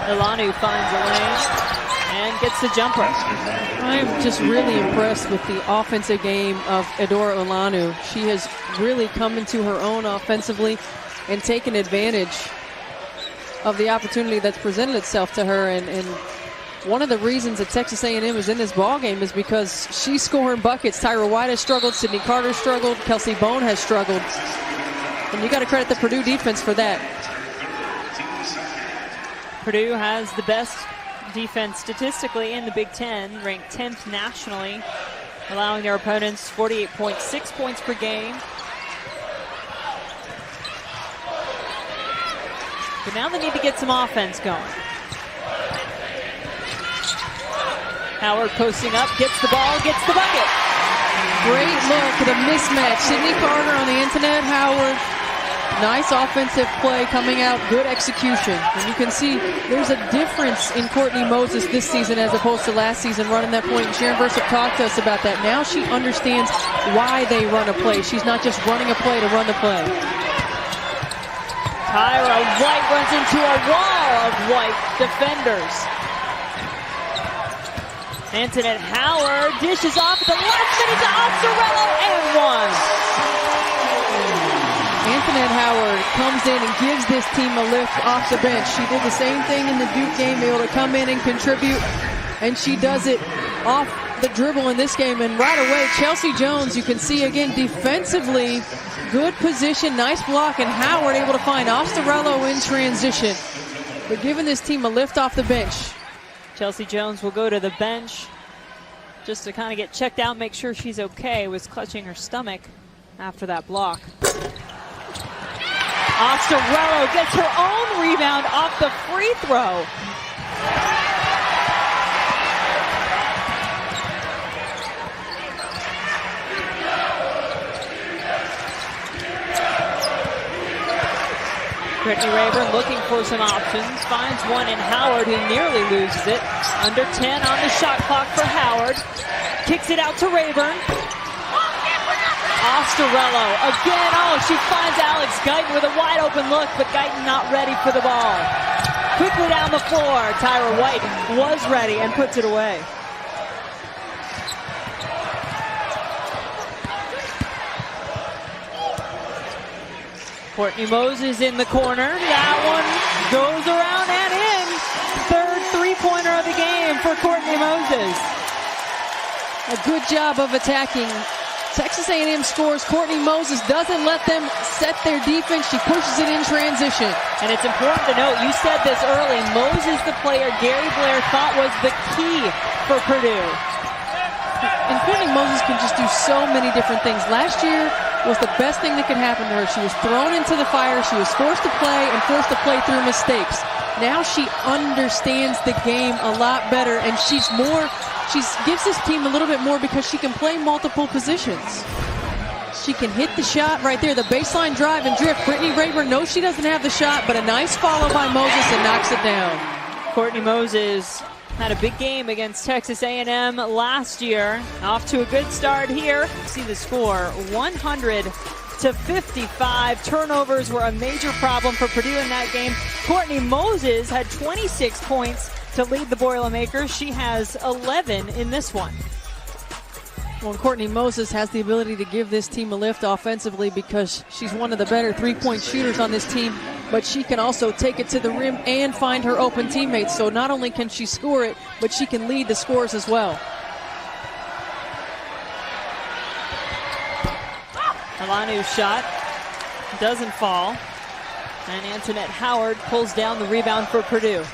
Elanu finds a lane and gets the jumper. I'm just really impressed with the offensive game of Adora Elanu. She has really come into her own offensively and taken advantage of the opportunity that's presented itself to her. And one of the reasons that Texas A&M is in this ball game is because she's scoring buckets. Tyra White has struggled. Sydney Carter struggled. Kelsey Bone has struggled. And you got to credit the Purdue defense for that. Purdue has the best defense statistically in the Big Ten, ranked 10th nationally, allowing their opponents 48.6 points per game. But now they need to get some offense going. Howard posting up, gets the ball, gets the bucket. Great look at a mismatch. Sydney Carter on the Antoinette Howard. Nice offensive play coming out, good execution. And you can see there's a difference in Courtney Moses this season as opposed to last season running that point. And Sharon Versup talked to us about that. Now she understands why they run a play. She's not just running a play to run the play. Tyra White runs into a wall of White defenders. Antoinette Howard dishes off at the last minute to Osterello and one. Antoinette Howard comes in and gives this team a lift off the bench. She did the same thing in the Duke game, able to come in and contribute, and she does it off the dribble in this game. And right away, Chelsea Jones, you can see again defensively, good position, nice block, and Howard able to find Osterello in transition. But giving this team a lift off the bench. Chelsea Jones will go to the bench just to kind of get checked out, make sure she's okay. Was clutching her stomach after that block. Osterello gets her own rebound off the free throw. Brittany Rayburn looking for some options, finds one in Howard, who nearly loses it. Under 10 on the shot clock for Howard. Kicks it out to Rayburn. Osterello again. Oh, she finds Alex Guyton with a wide open look, but Guyton not ready for the ball. Quickly down the floor. Tyra White was ready and puts it away. Courtney Moses in the corner. That one goes around and in. Third three-pointer of the game for Courtney Moses. A good job of attacking. Texas A&M scores. Courtney Moses doesn't let them set their defense. She pushes it in transition. And it's important to note, you said this early, Moses, the player Gary Blair thought was the key for Purdue. And Courtney Moses can just do so many different things. Last year was the best thing that could happen to her. She was thrown into the fire. She was forced to play and forced to play through mistakes. Now she understands the game a lot better, and she gives this team a little bit more because she can play multiple positions. She can hit the shot right there, the baseline drive and drift. Brittany Rayburn knows she doesn't have the shot, but a nice follow by Moses and knocks it down. Courtney Moses had a big game against Texas A&M last year. Off to a good start here. See the score, 100-55. Turnovers were a major problem for Purdue in that game. Courtney Moses had 26 points to lead the Boilermakers. She has 11 in this one. Well, Courtney Moses has the ability to give this team a lift offensively because she's one of the better three-point shooters on this team, but she can also take it to the rim and find her open teammates. So not only can she score it, but she can lead the scores as well. Alanu's shot doesn't fall, and Antoinette Howard pulls down the rebound for Purdue.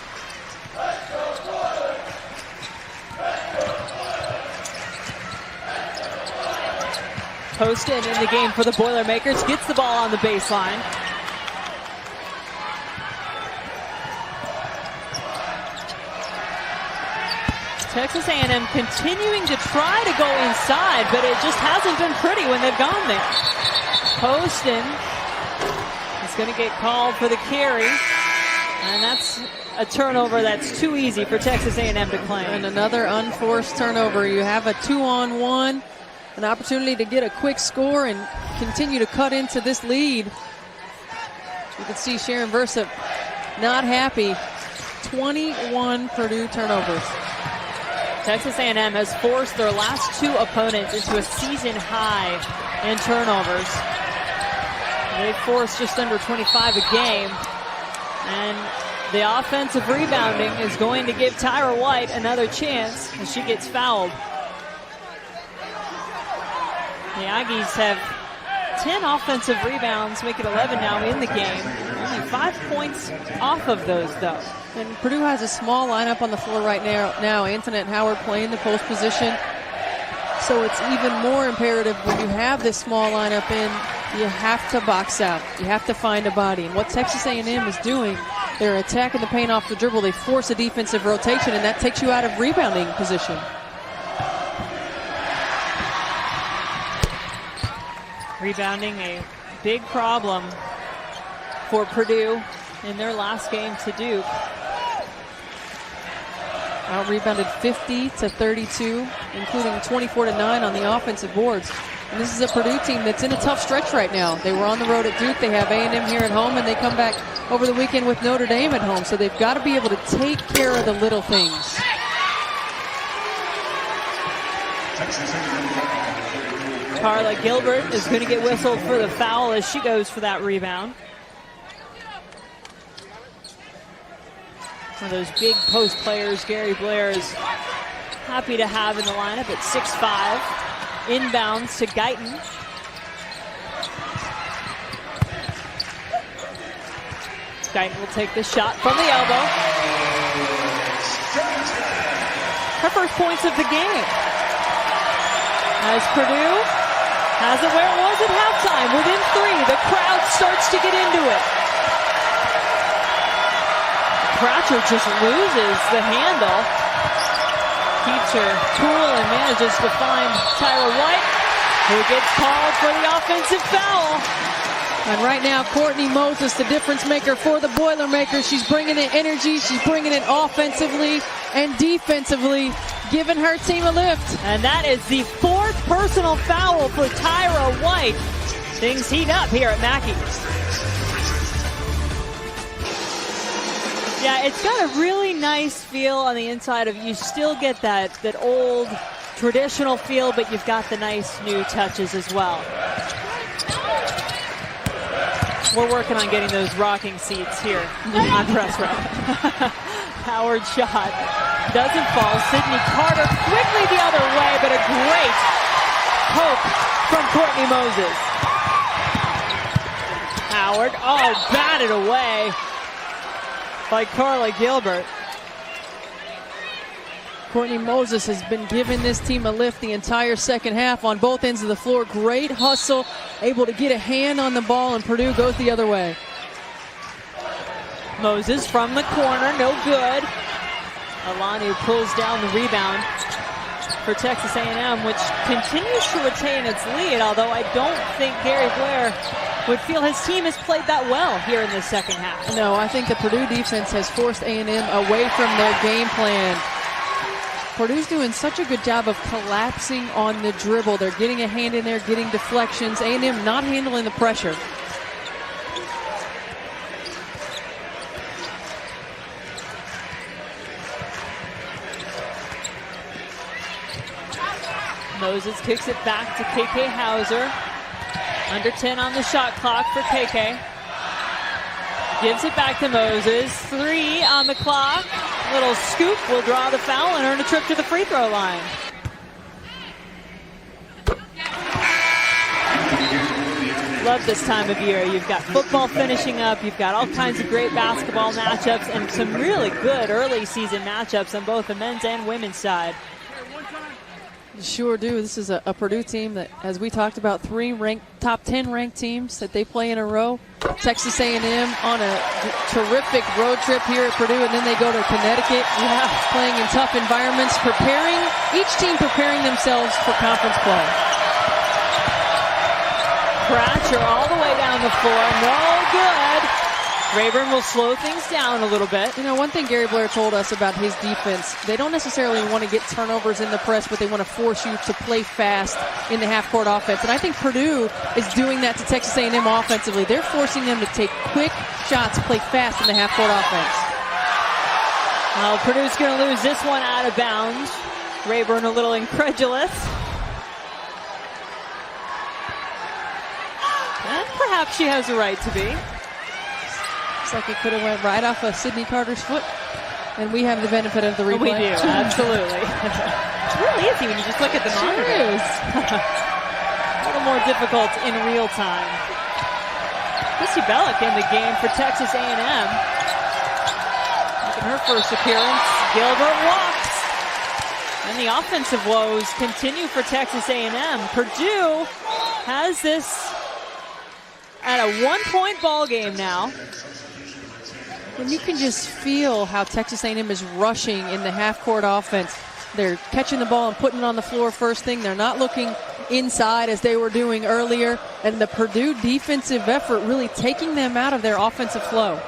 Poston in the game for the Boilermakers, gets the ball on the baseline. Texas A&M continuing to try to go inside, but it just hasn't been pretty when they've gone there. Poston is going to get called for the carry, and that's a turnover that's too easy for Texas A&M to claim. And another unforced turnover. You have a 2-on-1. An opportunity to get a quick score and continue to cut into this lead. You can see Sharon Versup not happy. 21 Purdue turnovers. Texas A&M has forced their last two opponents into a season high in turnovers. They've forced just under 25 a game. And the offensive rebounding is going to give Tyra White another chance as she gets fouled. The Aggies have 10 offensive rebounds, make it 11 now in the game. Only 5 points off of those, though. And Purdue has a small lineup on the floor right now. Antoinette Howard playing the post position. So it's even more imperative when you have this small lineup in, you have to box out. You have to find a body. And what Texas A&M is doing, they're attacking the paint off the dribble. They force a defensive rotation, and that takes you out of rebounding position. Rebounding a big problem for Purdue in their last game to Duke. Out-rebounded 50-32, including 24-9 on the offensive boards. And this is a Purdue team that's in a tough stretch right now. They were on the road at Duke. They have A&M here at home, and they come back over the weekend with Notre Dame at home. So they've got to be able to take care of the little things. Carla Gilbert is going to get whistled for the foul as she goes for that rebound. One of those big post players Gary Blair is happy to have in the lineup at 6'5". Inbounds to Guyton. Guyton will take the shot from the elbow. Her first points of the game. As Purdue has it where it was at halftime, within 3. The crowd starts to get into it. Cratcher just loses the handle. Keeps her cool and manages to find Tyra White, who gets called for the offensive foul. And right now, Courtney Moses, the difference maker for the Boilermakers. She's bringing in energy. She's bringing it offensively and defensively, giving her team a lift. And that is the 4th personal foul for Tyra White. Things heat up here at Mackey. Yeah, it's got a really nice feel on the inside of you. Still get that old traditional feel, but you've got the nice new touches as well. We're working on getting those rocking seats here on press row. Howard shot doesn't fall. Sydney Carter quickly the other way, but a great poke from Courtney Moses. Howard, batted away by Carla Gilbert. Courtney Moses has been giving this team a lift the entire second half on both ends of the floor. Great hustle, able to get a hand on the ball, and Purdue goes the other way. Moses from the corner, no good. Alani pulls down the rebound for Texas A&M, which continues to retain its lead, although I don't think Gary Blair would feel his team has played that well here in the second half. No, I think the Purdue defense has forced A&M away from their game plan. Purdue's doing such a good job of collapsing on the dribble. They're getting a hand in there, getting deflections. A&M not handling the pressure. Moses kicks it back to KK Hauser. Under 10 on the shot clock for KK. Gives it back to Moses. 3 on the clock. Little scoop will draw the foul and earn a trip to the free throw line. Love this time of year. You've got football finishing up. You've got all kinds of great basketball matchups and some really good early season matchups on both the men's and women's side. Sure do. This is a Purdue team that, as we talked about, 3 top 10 ranked teams that they play in a row. Texas A&M on a terrific road trip here at Purdue, and then they go to Connecticut, playing in tough environments, each team preparing themselves for conference play. Cratcher all the way down the floor, no good. Rayburn will slow things down a little bit. You know, one thing Gary Blair told us about his defense, they don't necessarily want to get turnovers in the press, but they want to force you to play fast in the half-court offense. And I think Purdue is doing that to Texas A&M offensively. They're forcing them to take quick shots, play fast in the half-court offense. Well, Purdue's going to lose this one out of bounds. Rayburn a little incredulous. And perhaps she has a right to be. Looks like it could have went right off of Sydney Carter's foot. And we have the benefit of the replay. We do, absolutely. It's really easy when you just look at the monitor. Sure is. A little more difficult in real time. Christy Bellick in the game for Texas A&M. Making her first appearance. Gilbert walks. And the offensive woes continue for Texas A&M. Purdue has this at a 1-point ball game now. And you can just feel how Texas A&M is rushing in the half-court offense. They're catching the ball and putting it on the floor first thing. They're not looking inside as they were doing earlier. And the Purdue defensive effort really taking them out of their offensive flow.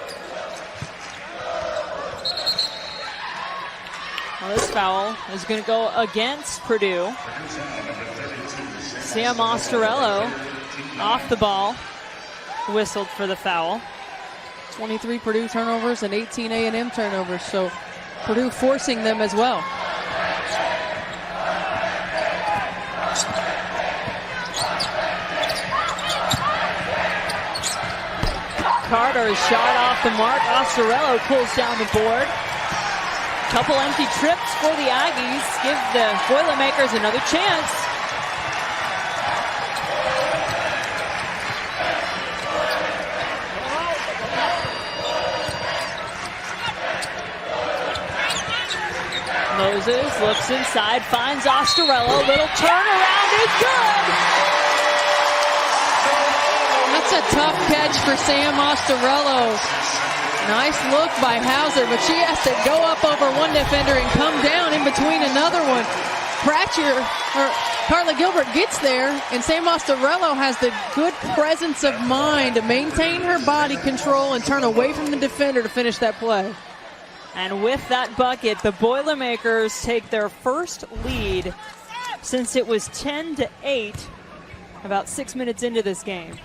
Well, this foul is going to go against Purdue. Sam Ostorello off the ball, whistled for the foul. 23 Purdue turnovers and 18 A&M turnovers, so Purdue forcing them as well. Carter's shot off the mark. Ostorello pulls down the board. Couple empty trips for the Aggies. Give the Boilermakers another chance. Moses looks inside, finds Ostorello. Little turnaround is good. That's a tough catch for Sam Ostorello. Nice look by Hauser, but she has to go up over one defender and come down in between another one. Carla Gilbert gets there, and Sam Ostorello has the good presence of mind to maintain her body control and turn away from the defender to finish that play. And with that bucket, the Boilermakers take their first lead since it was 10-8 about 6 minutes into this game.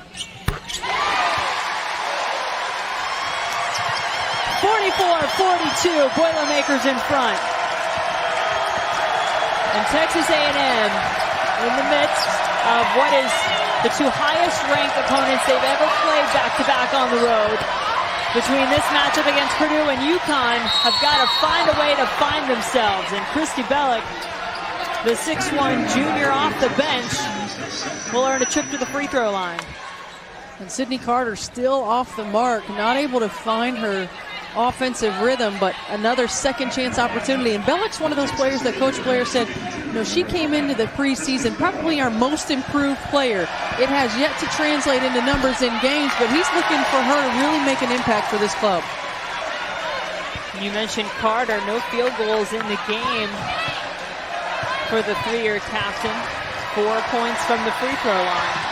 44-42, Boilermakers in front. And Texas A&M in the midst of what is the two highest ranked opponents they've ever played back-to-back on the road. Between this matchup against Purdue and UConn, have got to find a way to find themselves. And Christy Bellick, the 6'1 junior off the bench, will earn a trip to the free throw line. And Sydney Carter still off the mark, not able to find her offensive rhythm, but another second chance opportunity. And Bellick's one of those players that Coach Blair said, you know, she came into the preseason probably our most improved player. It has yet to translate into numbers in games, but he's looking for her to really make an impact for this club. You mentioned Carter, no field goals in the game for the three-year captain. 4 points from the free throw line.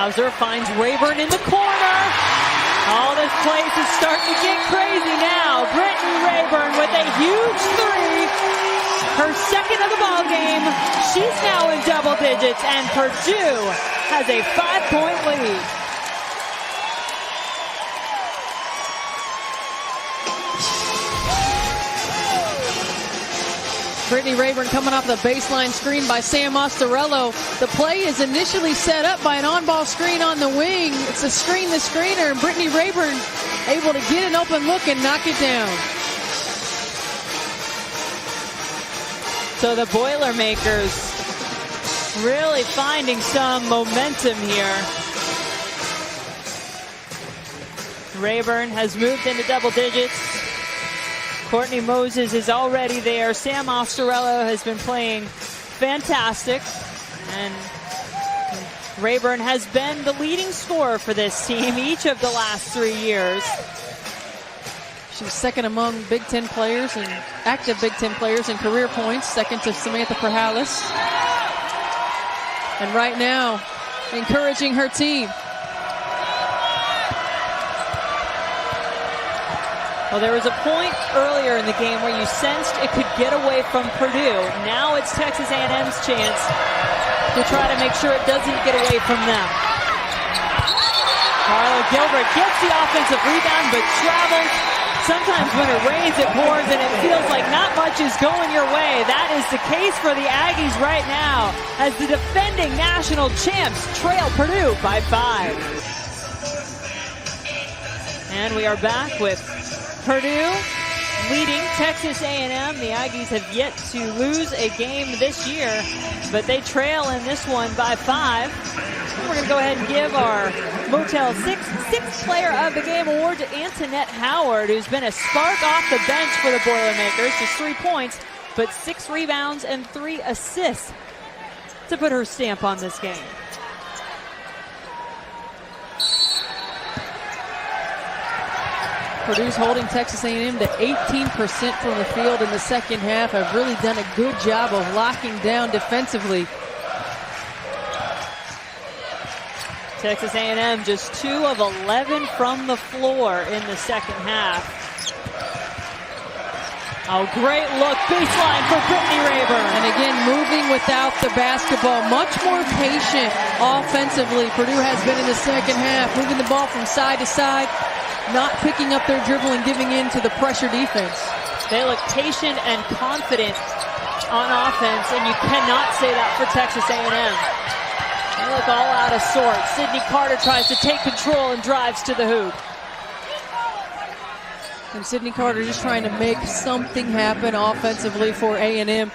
Hauser finds Rayburn in the corner. Oh, this place is starting to get crazy now. Brittany Rayburn with a huge three. Her second of the ball game. She's now in double digits, and Purdue has a 5-point lead. Brittany Rayburn coming off the baseline screen by Sam Ostorello. The play is initially set up by an on-ball screen on the wing. It's a screen the screener, and Brittany Rayburn able to get an open look and knock it down. So the Boilermakers really finding some momentum here. Rayburn has moved into double digits. Courtney Moses is already there. Sam Ostorello has been playing fantastic. And Rayburn has been the leading scorer for this team each of the last 3 years. She's second among Big Ten players and active Big Ten players in career points, second to Samantha Perhalis. And right now, encouraging her team. Well, there was a point earlier in the game where you sensed it could get away from Purdue. Now it's Texas A&M's chance to try to make sure it doesn't get away from them. Carla Gilbert gets the offensive rebound, but travels Sometimes when it rains, it pours, and it feels like not much is going your way. That is the case for the Aggies right now, as the defending national champs trail Purdue by 5. And we are back with Purdue leading Texas A&M. The Aggies have yet to lose a game this year, but they trail in this one by 5. We're going to go ahead and give our Motel 6 Sixth Player of the Game award to Antoinette Howard, who's been a spark off the bench for the Boilermakers. Just 3 points, but 6 rebounds and 3 assists to put her stamp on this game. Purdue's holding Texas A&M to 18% from the field in the second half. Have really done a good job of locking down defensively. Texas A&M just 2 of 11 from the floor in the second half. Oh, great look, baseline for Brittany Rayburn. And again, moving without the basketball, much more patient offensively. Purdue has been in the second half, moving the ball from side to side, not picking up their dribble and giving in to the pressure defense. They look patient and confident on offense, and you cannot say that for Texas A&M. They look all out of sorts. Sydney Carter tries to take control and drives to the hoop. And Sydney Carter just trying to make something happen offensively for A&M.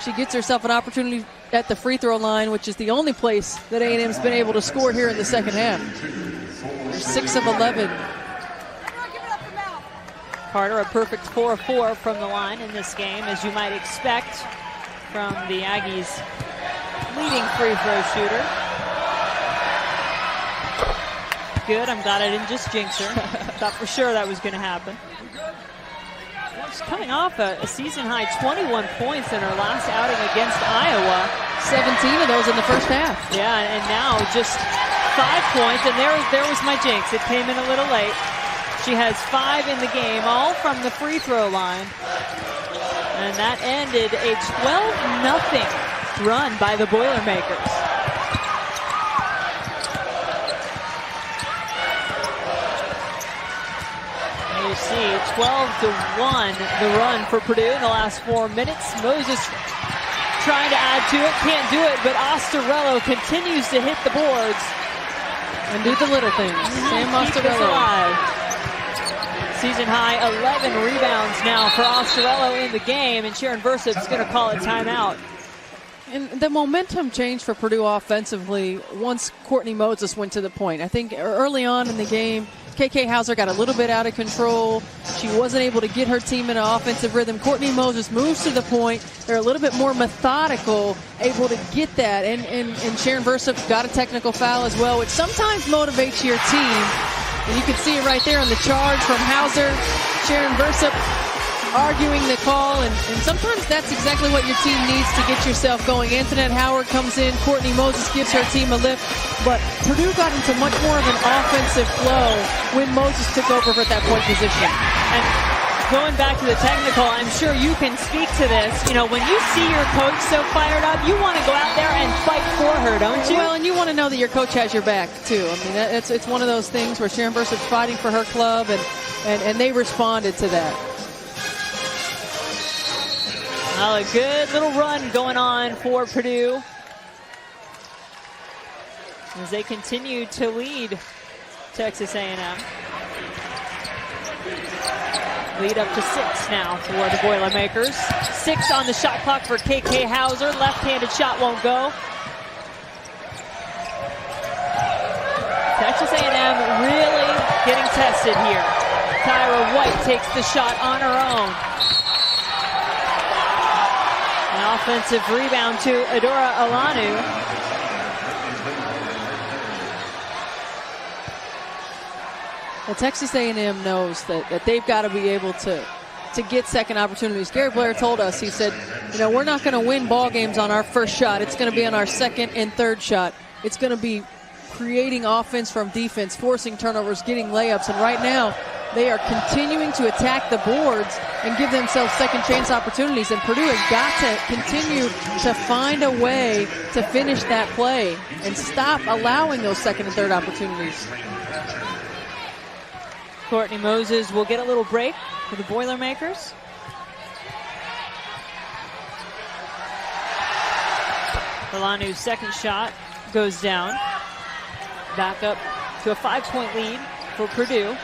She gets herself an opportunity at the free throw line, which is the only place that A&M's been able to score here in the second half. They're 6 of 11. Carter, a perfect 4 of 4 from the line in this game, as you might expect from the Aggies' leading free throw shooter. Good, I'm glad I didn't just jinx her. Thought for sure that was going to happen. She's coming off a season-high 21 points in her last outing against Iowa. 17 of those in the first half. Yeah, and now just 5 points, and there was my jinx. It came in a little late. She has 5 in the game, all from the free throw line. And that ended a 12-0 run by the Boilermakers. And you see 12-1 the run for Purdue in the last 4 minutes. Moses trying to add to it, can't do it, but Ostarello continues to hit the boards. And do the little things. Sam Ostarello. Season high 11 rebounds now for Ostarello in the game, and Sharon Versup's going to call a timeout. And the momentum changed for Purdue offensively once Courtney Moses went to the point. I think early on in the game, KK Hauser got a little bit out of control. She wasn't able to get her team in an offensive rhythm. Courtney Moses moves to the point. They're a little bit more methodical, able to get that. And Sharon Versup got a technical foul as well, which sometimes motivates your team. And you can see it right there on the charge from Hauser. Sharon Versup arguing the call, and sometimes that's exactly what your team needs to get yourself going. Antoinette Howard comes in, Courtney Moses gives her team a lift, but Purdue got into much more of an offensive flow when Moses took over at that point position. And going back to the technical, I'm sure you can speak to this. You know, when you see your coach so fired up, you want to go out there and fight for her, don't you? Well, and you want to know that your coach has your back, too. I mean, it's one of those things where Sharon Versup's fighting for her club, and they responded to that. Well, a good little run going on for Purdue as they continue to lead Texas A&M. Lead up to 6 now for the Boilermakers. 6 on the shot clock for KK Hauser. Left-handed shot won't go. Texas A&M really getting tested here. Tyra White takes the shot on her own. An offensive rebound to Adora Alanu. Well, Texas A&M knows that they've got to be able to get second opportunities. Gary Blair told us, he said, you know, we're not going to win ball games on our first shot. It's going to be on our second and third shot. It's going to be creating offense from defense, forcing turnovers, getting layups. And right now, they are continuing to attack the boards and give themselves second chance opportunities. And Purdue has got to continue to find a way to finish that play and stop allowing those second and third opportunities. Courtney Moses will get a little break for the Boilermakers. Ilanu's second shot goes down. Back up to a 5-point lead for Purdue.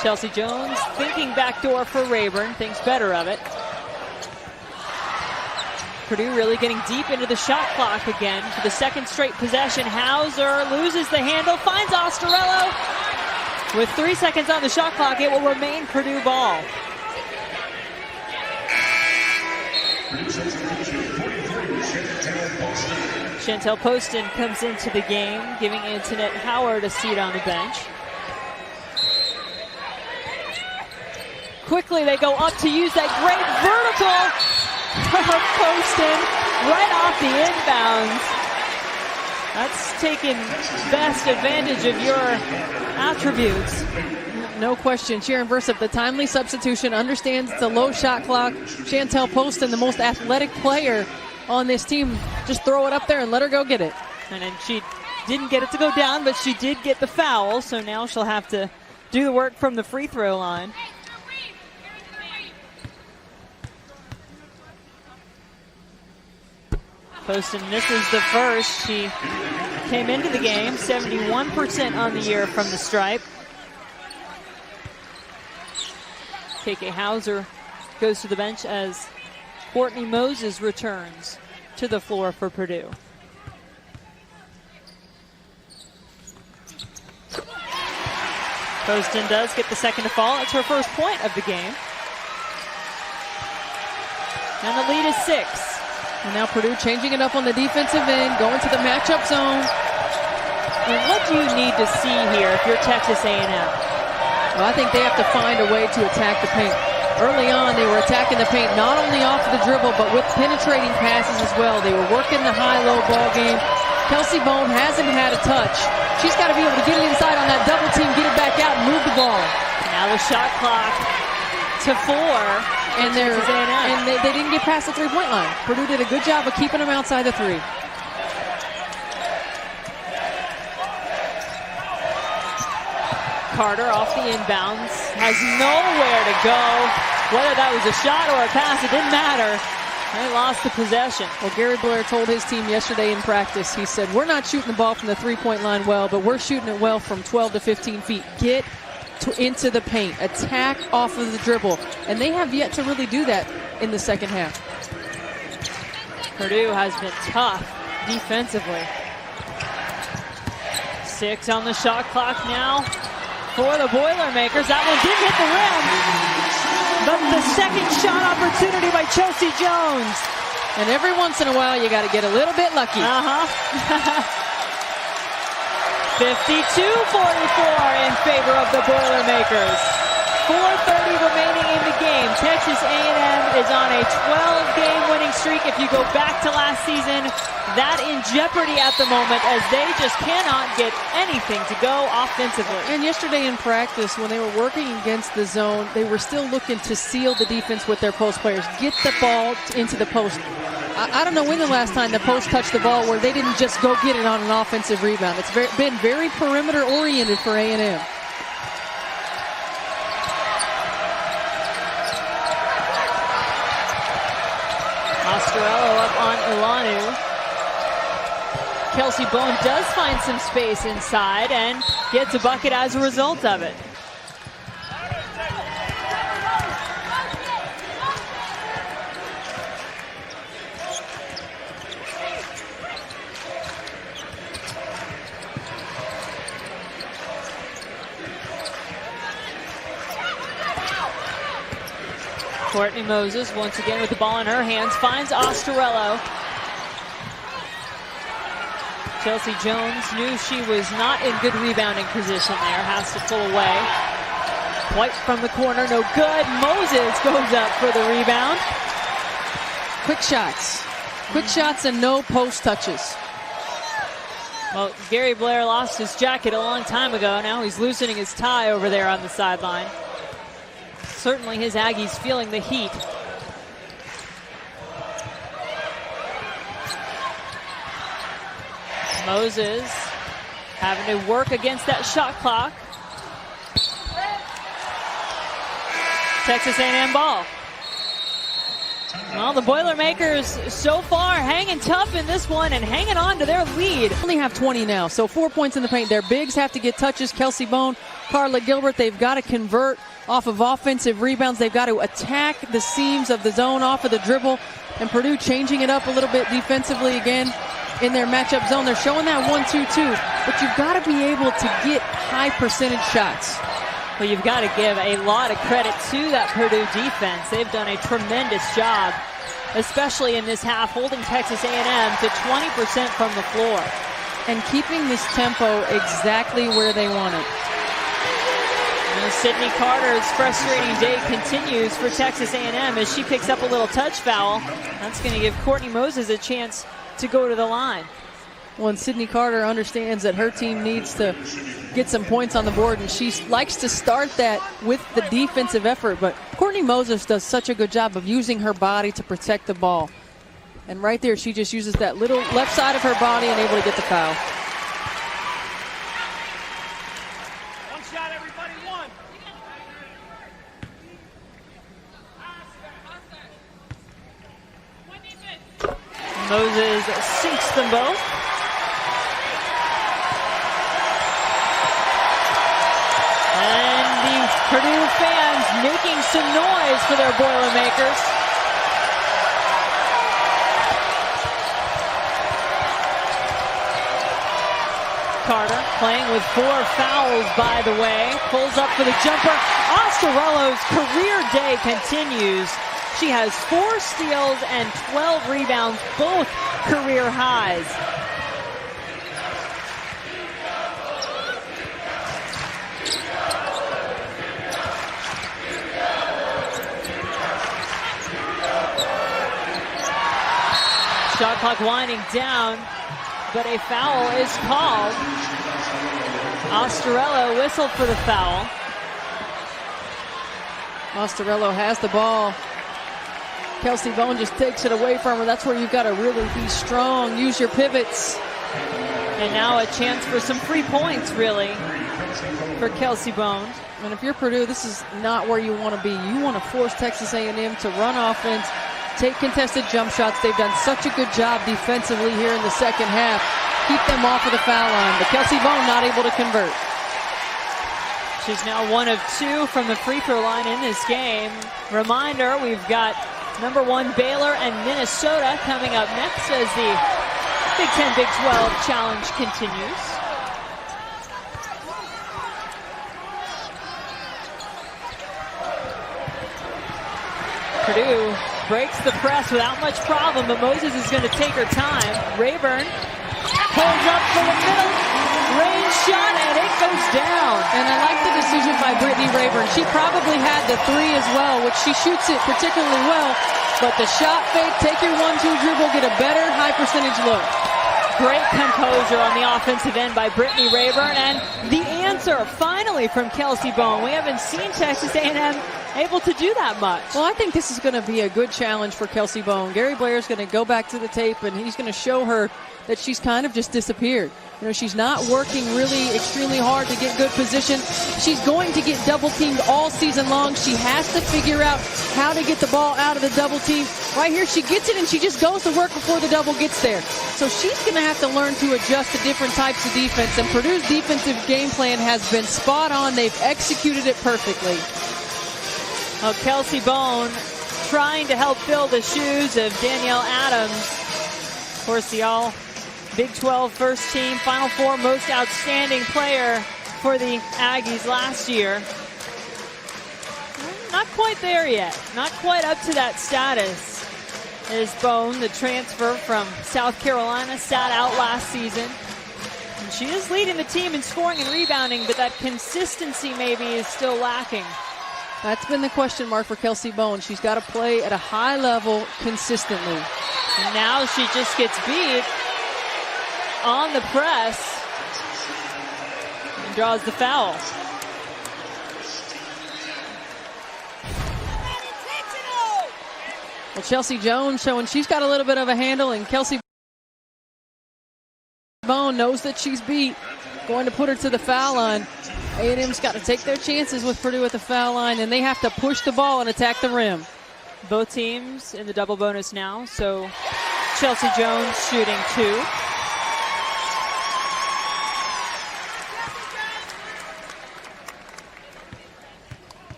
Chelsea Jones thinking backdoor for Rayburn, thinks better of it. Purdue really getting deep into the shot clock again for the second straight possession. Hauser loses the handle, finds Osterello. With 3 seconds on the shot clock, it will remain Purdue ball. Chantel Poston comes into the game, giving Antoinette Howard a seat on the bench. Quickly they go up to use that great vertical for Poston right off the inbounds. That's taking best advantage of your attributes. No question. Sharon Versup, the timely substitution, understands the low shot clock. Chantel Poston, the most athletic player on this team, just throw it up there and let her go get it. And then she didn't get it to go down, but she did get the foul, so now she'll have to do the work from the free throw line. Poston misses the first. She came into the game 71% on the year from the stripe. KK Hauser goes to the bench as Courtney Moses returns to the floor for Purdue. Poston does get the second to fall. It's her first point of the game. And the lead is 6. And now Purdue changing it up on the defensive end, going to the matchup zone. And what do you need to see here if you're Texas A&M? Well, I think they have to find a way to attack the paint. Early on, they were attacking the paint not only off of the dribble, but with penetrating passes as well. They were working the high-low ball game. Kelsey Bone hasn't had a touch. She's got to be able to get it inside on that double team, get it back out, and move the ball. Now the shot clock to 4. And they didn't get past the three-point line. Purdue did a good job of keeping them outside the three. Carter off the inbounds, has nowhere to go. Whether that was a shot or a pass, it didn't matter. They lost the possession. Well, Gary Blair told his team yesterday in practice, he said, we're not shooting the ball from the three-point line well, but we're shooting it well from 12 to 15 feet. Get into the paint, attack off of the dribble, and they have yet to really do that in the second half. Purdue has been tough defensively. 6 on the shot clock now for the Boilermakers. That one didn't hit the rim, but the second shot opportunity by Chelsea Jones. And every once in a while, you got to get a little bit lucky. 52-44 in favor of the Boilermakers. 4:30 remaining in the game. Texas A&M is on a 12-game winning streak. If you go back to last season, that in jeopardy at the moment as they just cannot get anything to go offensively. And yesterday in practice, when they were working against the zone, they were still looking to seal the defense with their post players. Get the ball into the post. I don't know when the last time the post touched the ball where they didn't just go get it on an offensive rebound. It's been very perimeter-oriented for A&M. Osterello up on Ilanu. Kelsey Bone does find some space inside and gets a bucket as a result of it. Courtney Moses once again with the ball in her hands, finds Osterello. Chelsea Jones knew she was not in good rebounding position there, has to pull away. White from the corner, no good. Moses goes up for the rebound. Quick shots and no post touches. Well, Gary Blair lost his jacket a long time ago. Now he's loosening his tie over there on the sideline. Certainly his Aggies feeling the heat. Moses having to work against that shot clock. Texas A&M ball. Well, the Boilermakers so far hanging tough in this one and hanging on to their lead. Only have 20 now, so 4 points in the paint. Their bigs have to get touches. Kelsey Bone, Carla Gilbert, they've got to convert off of offensive rebounds. They've got to attack the seams of the zone off of the dribble. And Purdue changing it up a little bit defensively again in their matchup zone. They're showing that 1-2-2, but you've got to be able to get high percentage shots. Well, you've got to give a lot of credit to that Purdue defense. They've done a tremendous job, especially in this half, holding Texas A&M to 20% from the floor. And keeping this tempo exactly where they want it. And Sydney Carter's frustrating day continues for Texas A&M as she picks up a little touch foul. That's going to give Courtney Moses a chance to go to the line. Well, and Sydney Carter understands that her team needs to get some points on the board, and she likes to start that with the defensive effort. But Courtney Moses does such a good job of using her body to protect the ball. And right there, she just uses that little left side of her body and able to get the foul. One shot, everybody, one. Moses sinks them both. And the Purdue fans making some noise for their Boilermakers. Carter playing with 4 fouls, by the way. Pulls up for the jumper. Ostarello's career day continues. She has 4 steals and 12 rebounds, both career highs. Shot clock winding down, but a foul is called. Ostarello whistled for the foul. Ostarello has the ball. Kelsey Bone just takes it away from her. That's where you've got to really be strong, use your pivots. And now a chance for some free points, really, for Kelsey Bone. And if you're Purdue, this is not where you want to be. You want to force Texas A&M to run offense, take contested jump shots. They've done such a good job defensively here in the second half. Keep them off of the foul line, but Kelsey Bone not able to convert. She's now 1 of 2 from the free throw line in this game. Reminder, we've got number 1 Baylor and Minnesota coming up next as the Big 10, Big 12 challenge continues. Purdue breaks the press without much problem, but Moses is going to take her time. Rayburn pulls up for the middle, range shot, and it goes down. And I like the decision by Brittany Rayburn. She probably had the 3 as well, which she shoots it particularly well. But the shot fake, take your 1-2 dribble, get a better high percentage look. Great composure on the offensive end by Brittany Rayburn, and the answer finally from Kelsey Bone. We haven't seen Texas A&M able to do that much. Well, I think this is going to be a good challenge for Kelsey Bone. Gary Blair's going to go back to the tape, and he's going to show her that she's kind of just disappeared. You know, she's not working really extremely hard to get good position. She's going to get double teamed all season long. She has to figure out how to get the ball out of the double team. Right here, she gets it and she just goes to work before the double gets there. So she's going to have to learn to adjust to different types of defense. And Purdue's defensive game plan has been spot on. They've executed it perfectly. Well, Kelsey Bone trying to help fill the shoes of Danielle Adams. Of course, the all Big 12 first team, Final Four most outstanding player for the Aggies last year. Not quite there yet. Not quite up to that status. Is Bone, the transfer from South Carolina, sat out last season. And she is leading the team in scoring and rebounding, but that consistency maybe is still lacking. That's been the question mark for Kelsey Bone. She's got to play at a high level consistently. And now she just gets beat on the press and draws the foul. Well, Chelsea Jones showing she's got a little bit of a handle, and Kelsey Bone knows that she's beat. Going to put her to the foul line. A&M's got to take their chances with Purdue at the foul line, and they have to push the ball and attack the rim. Both teams in the double bonus now, so Chelsea Jones shooting 2.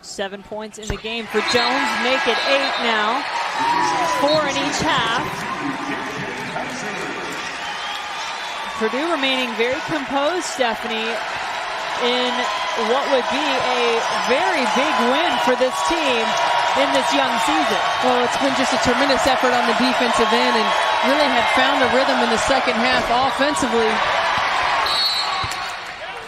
Seven points in the game for Jones, make it 8 now. 4 in each half. Purdue remaining very composed, Stephanie, in what would be a very big win for this team in this young season. Well, it's been just a tremendous effort on the defensive end, and really had found a rhythm in the second half offensively.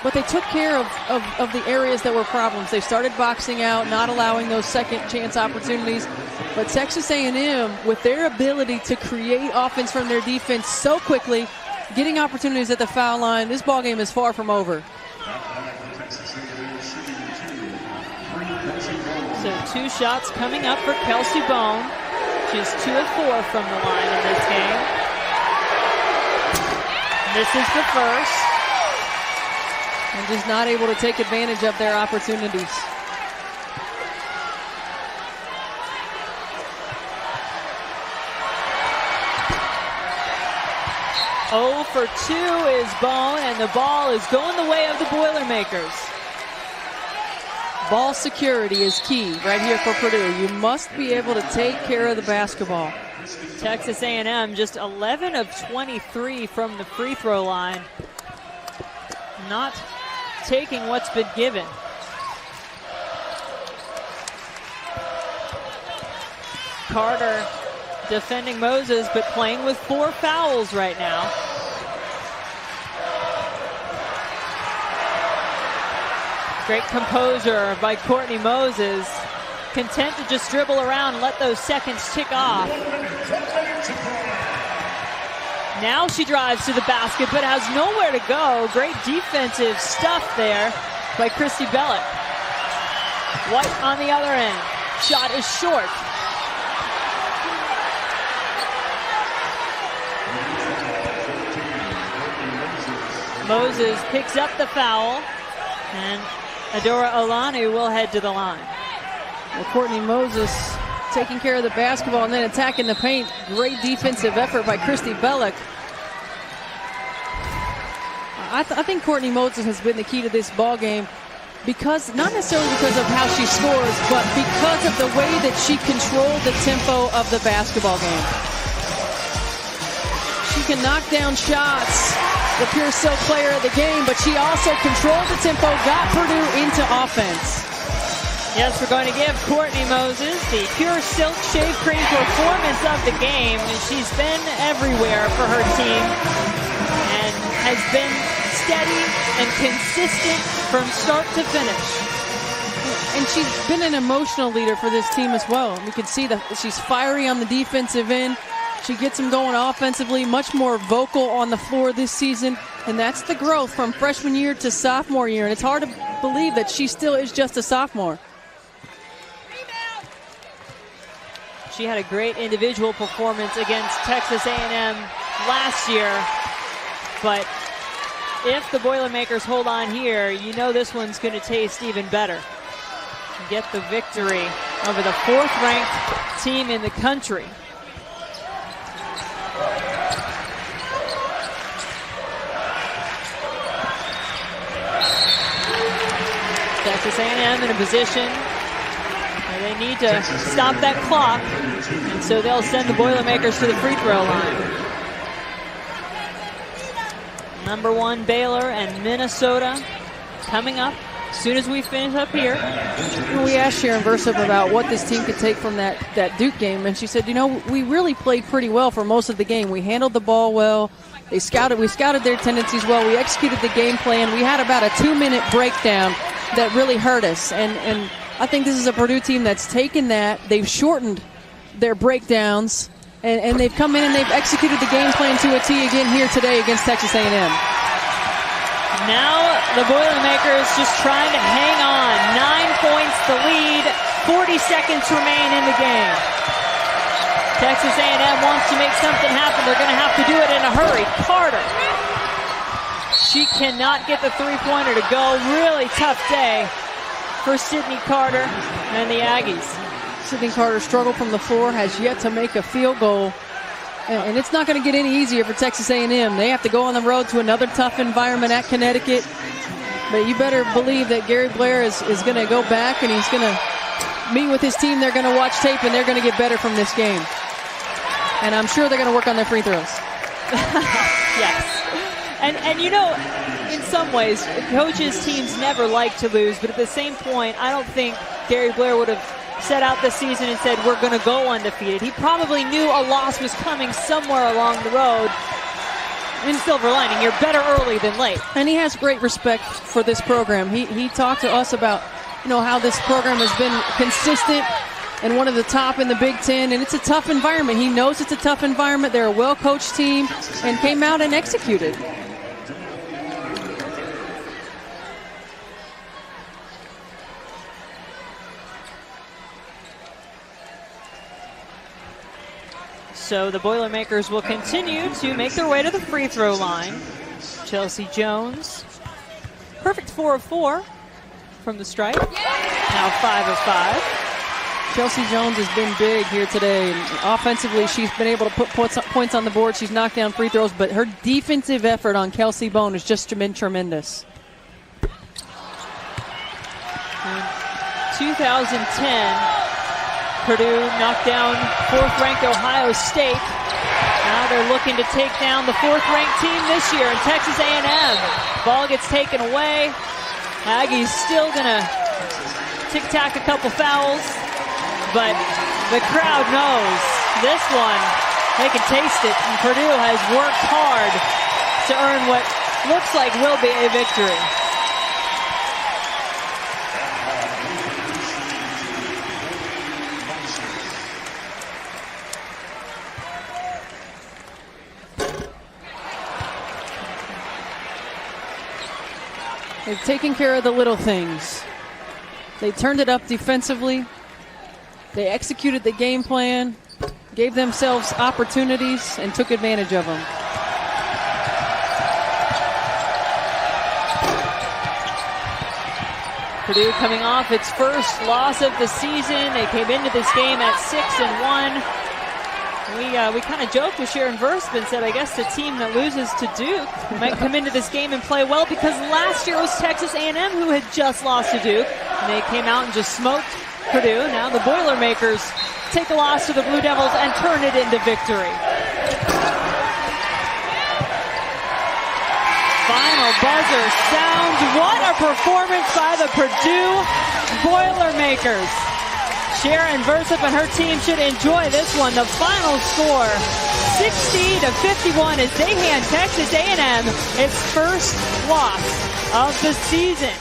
But they took care of the areas that were problems. They started boxing out, not allowing those second chance opportunities. But Texas A&M, with their ability to create offense from their defense so quickly, getting opportunities at the foul line, this ball game is far from over. So 2 shots coming up for Kelsey Bone. She's 2 of 4 from the line in this game. This is the first. And just not able to take advantage of their opportunities. Oh for 2 is Bone, and the ball is going the way of the Boilermakers. Ball security is key right here for Purdue. You must be able to take care of the basketball. Texas A&M just 11 of 23 from the free throw line. Not taking what's been given. Carter defending Moses, but playing with 4 fouls right now. Great composure by Courtney Moses. Content to just dribble around and let those seconds tick off. Now she drives to the basket, but has nowhere to go. Great defensive stuff there by Christy Bellick. White on the other end. Shot is short. Moses picks up the foul, and Adora Olanu will head to the line. Well, Courtney Moses taking care of the basketball and then attacking the paint. Great defensive effort by Christy Bellick. I think Courtney Moses has been the key to this ball game, because not necessarily because of how she scores, but because of the way that she controlled the tempo of the basketball game. She can knock down shots, the pure silk player of the game, but she also controlled the tempo, got Purdue into offense. Yes, we're going to give Courtney Moses the pure silk shave cream performance of the game. She's been everywhere for her team and has been steady and consistent from start to finish. And she's been an emotional leader for this team as well. We can see that she's fiery on the defensive end. She gets them going offensively, much more vocal on the floor this season. And that's the growth from freshman year to sophomore year. And it's hard to believe that she still is just a sophomore. She had a great individual performance against Texas A&M last year. But if the Boilermakers hold on here, you know this one's going to taste even better. Get the victory over the 4th-ranked team in the country. Texas A&M in a position where they need to stop that clock, and so they'll send the Boilermakers to the free throw line. Number 1 Baylor and Minnesota coming up as soon as we finish up here. We asked Sharon Versup about what this team could take from that Duke game, and she said, we really played pretty well for most of the game. We handled the ball well. We scouted their tendencies well. We executed the game plan. We had about a 2-minute breakdown that really hurt us. And I think this is a Purdue team that's taken that. They've shortened their breakdowns, And they've come in and they've executed the game plan to a T again here today against Texas A&M. Now the Boilermakers just trying to hang on. 9 points the lead. 40 seconds remain in the game. Texas A&M wants to make something happen. They're going to have to do it in a hurry. Carter. She cannot get the three-pointer to go. Really tough day for Sydney Carter and the Aggies. Sydney Carter struggled from the floor, has yet to make a field goal. And it's not going to get any easier for Texas A&M. They have to go on the road to another tough environment at Connecticut. But you better believe that Gary Blair is going to go back and he's going to meet with his team. They're going to watch tape and they're going to get better from this game. And I'm sure they're going to work on their free throws. Yes. And you know, in some ways, coaches' teams never like to lose. But at the same point, I don't think Gary Blair would have set out this season and said, we're going to go undefeated. He probably knew a loss was coming somewhere along the road. In silver lining, you're better early than late. And he has great respect for this program. He talked to us about, you know, how this program has been consistent and one of the top in the Big Ten, and it's a tough environment. He knows it's a tough environment. They're a well-coached team and came out and executed. So the Boilermakers will continue to make their way to the free throw line. Chelsea Jones, perfect 4 of 4 from the stripe. Now 5 of 5. Chelsea Jones has been big here today. Offensively, she's been able to put points on the board. She's knocked down free throws, but her defensive effort on Kelsey Bone has just been tremendous. In 2010, Purdue knocked down 4th-ranked Ohio State. Now they're looking to take down the 4th-ranked team this year in Texas A&M. Ball gets taken away. Aggies still going to tic-tac a couple fouls. But the crowd knows this one, they can taste it. And Purdue has worked hard to earn what looks like will be a victory. They've taken care of the little things. They turned it up defensively. They executed the game plan, gave themselves opportunities, and took advantage of them. Purdue coming off its first loss of the season. They came into this game at 6-1. We kind of joked with Sharon Verspin, said I guess the team that loses to Duke might come into this game and play well, because last year it was Texas A&M who had just lost to Duke, and they came out and just smoked Purdue. Now the Boilermakers take a loss to the Blue Devils and turn it into victory. Final buzzer sounds. What a performance by the Purdue Boilermakers. Sharon Versup and her team should enjoy this one. The final score, 60-51, as they hand Texas A&M its first loss of the season.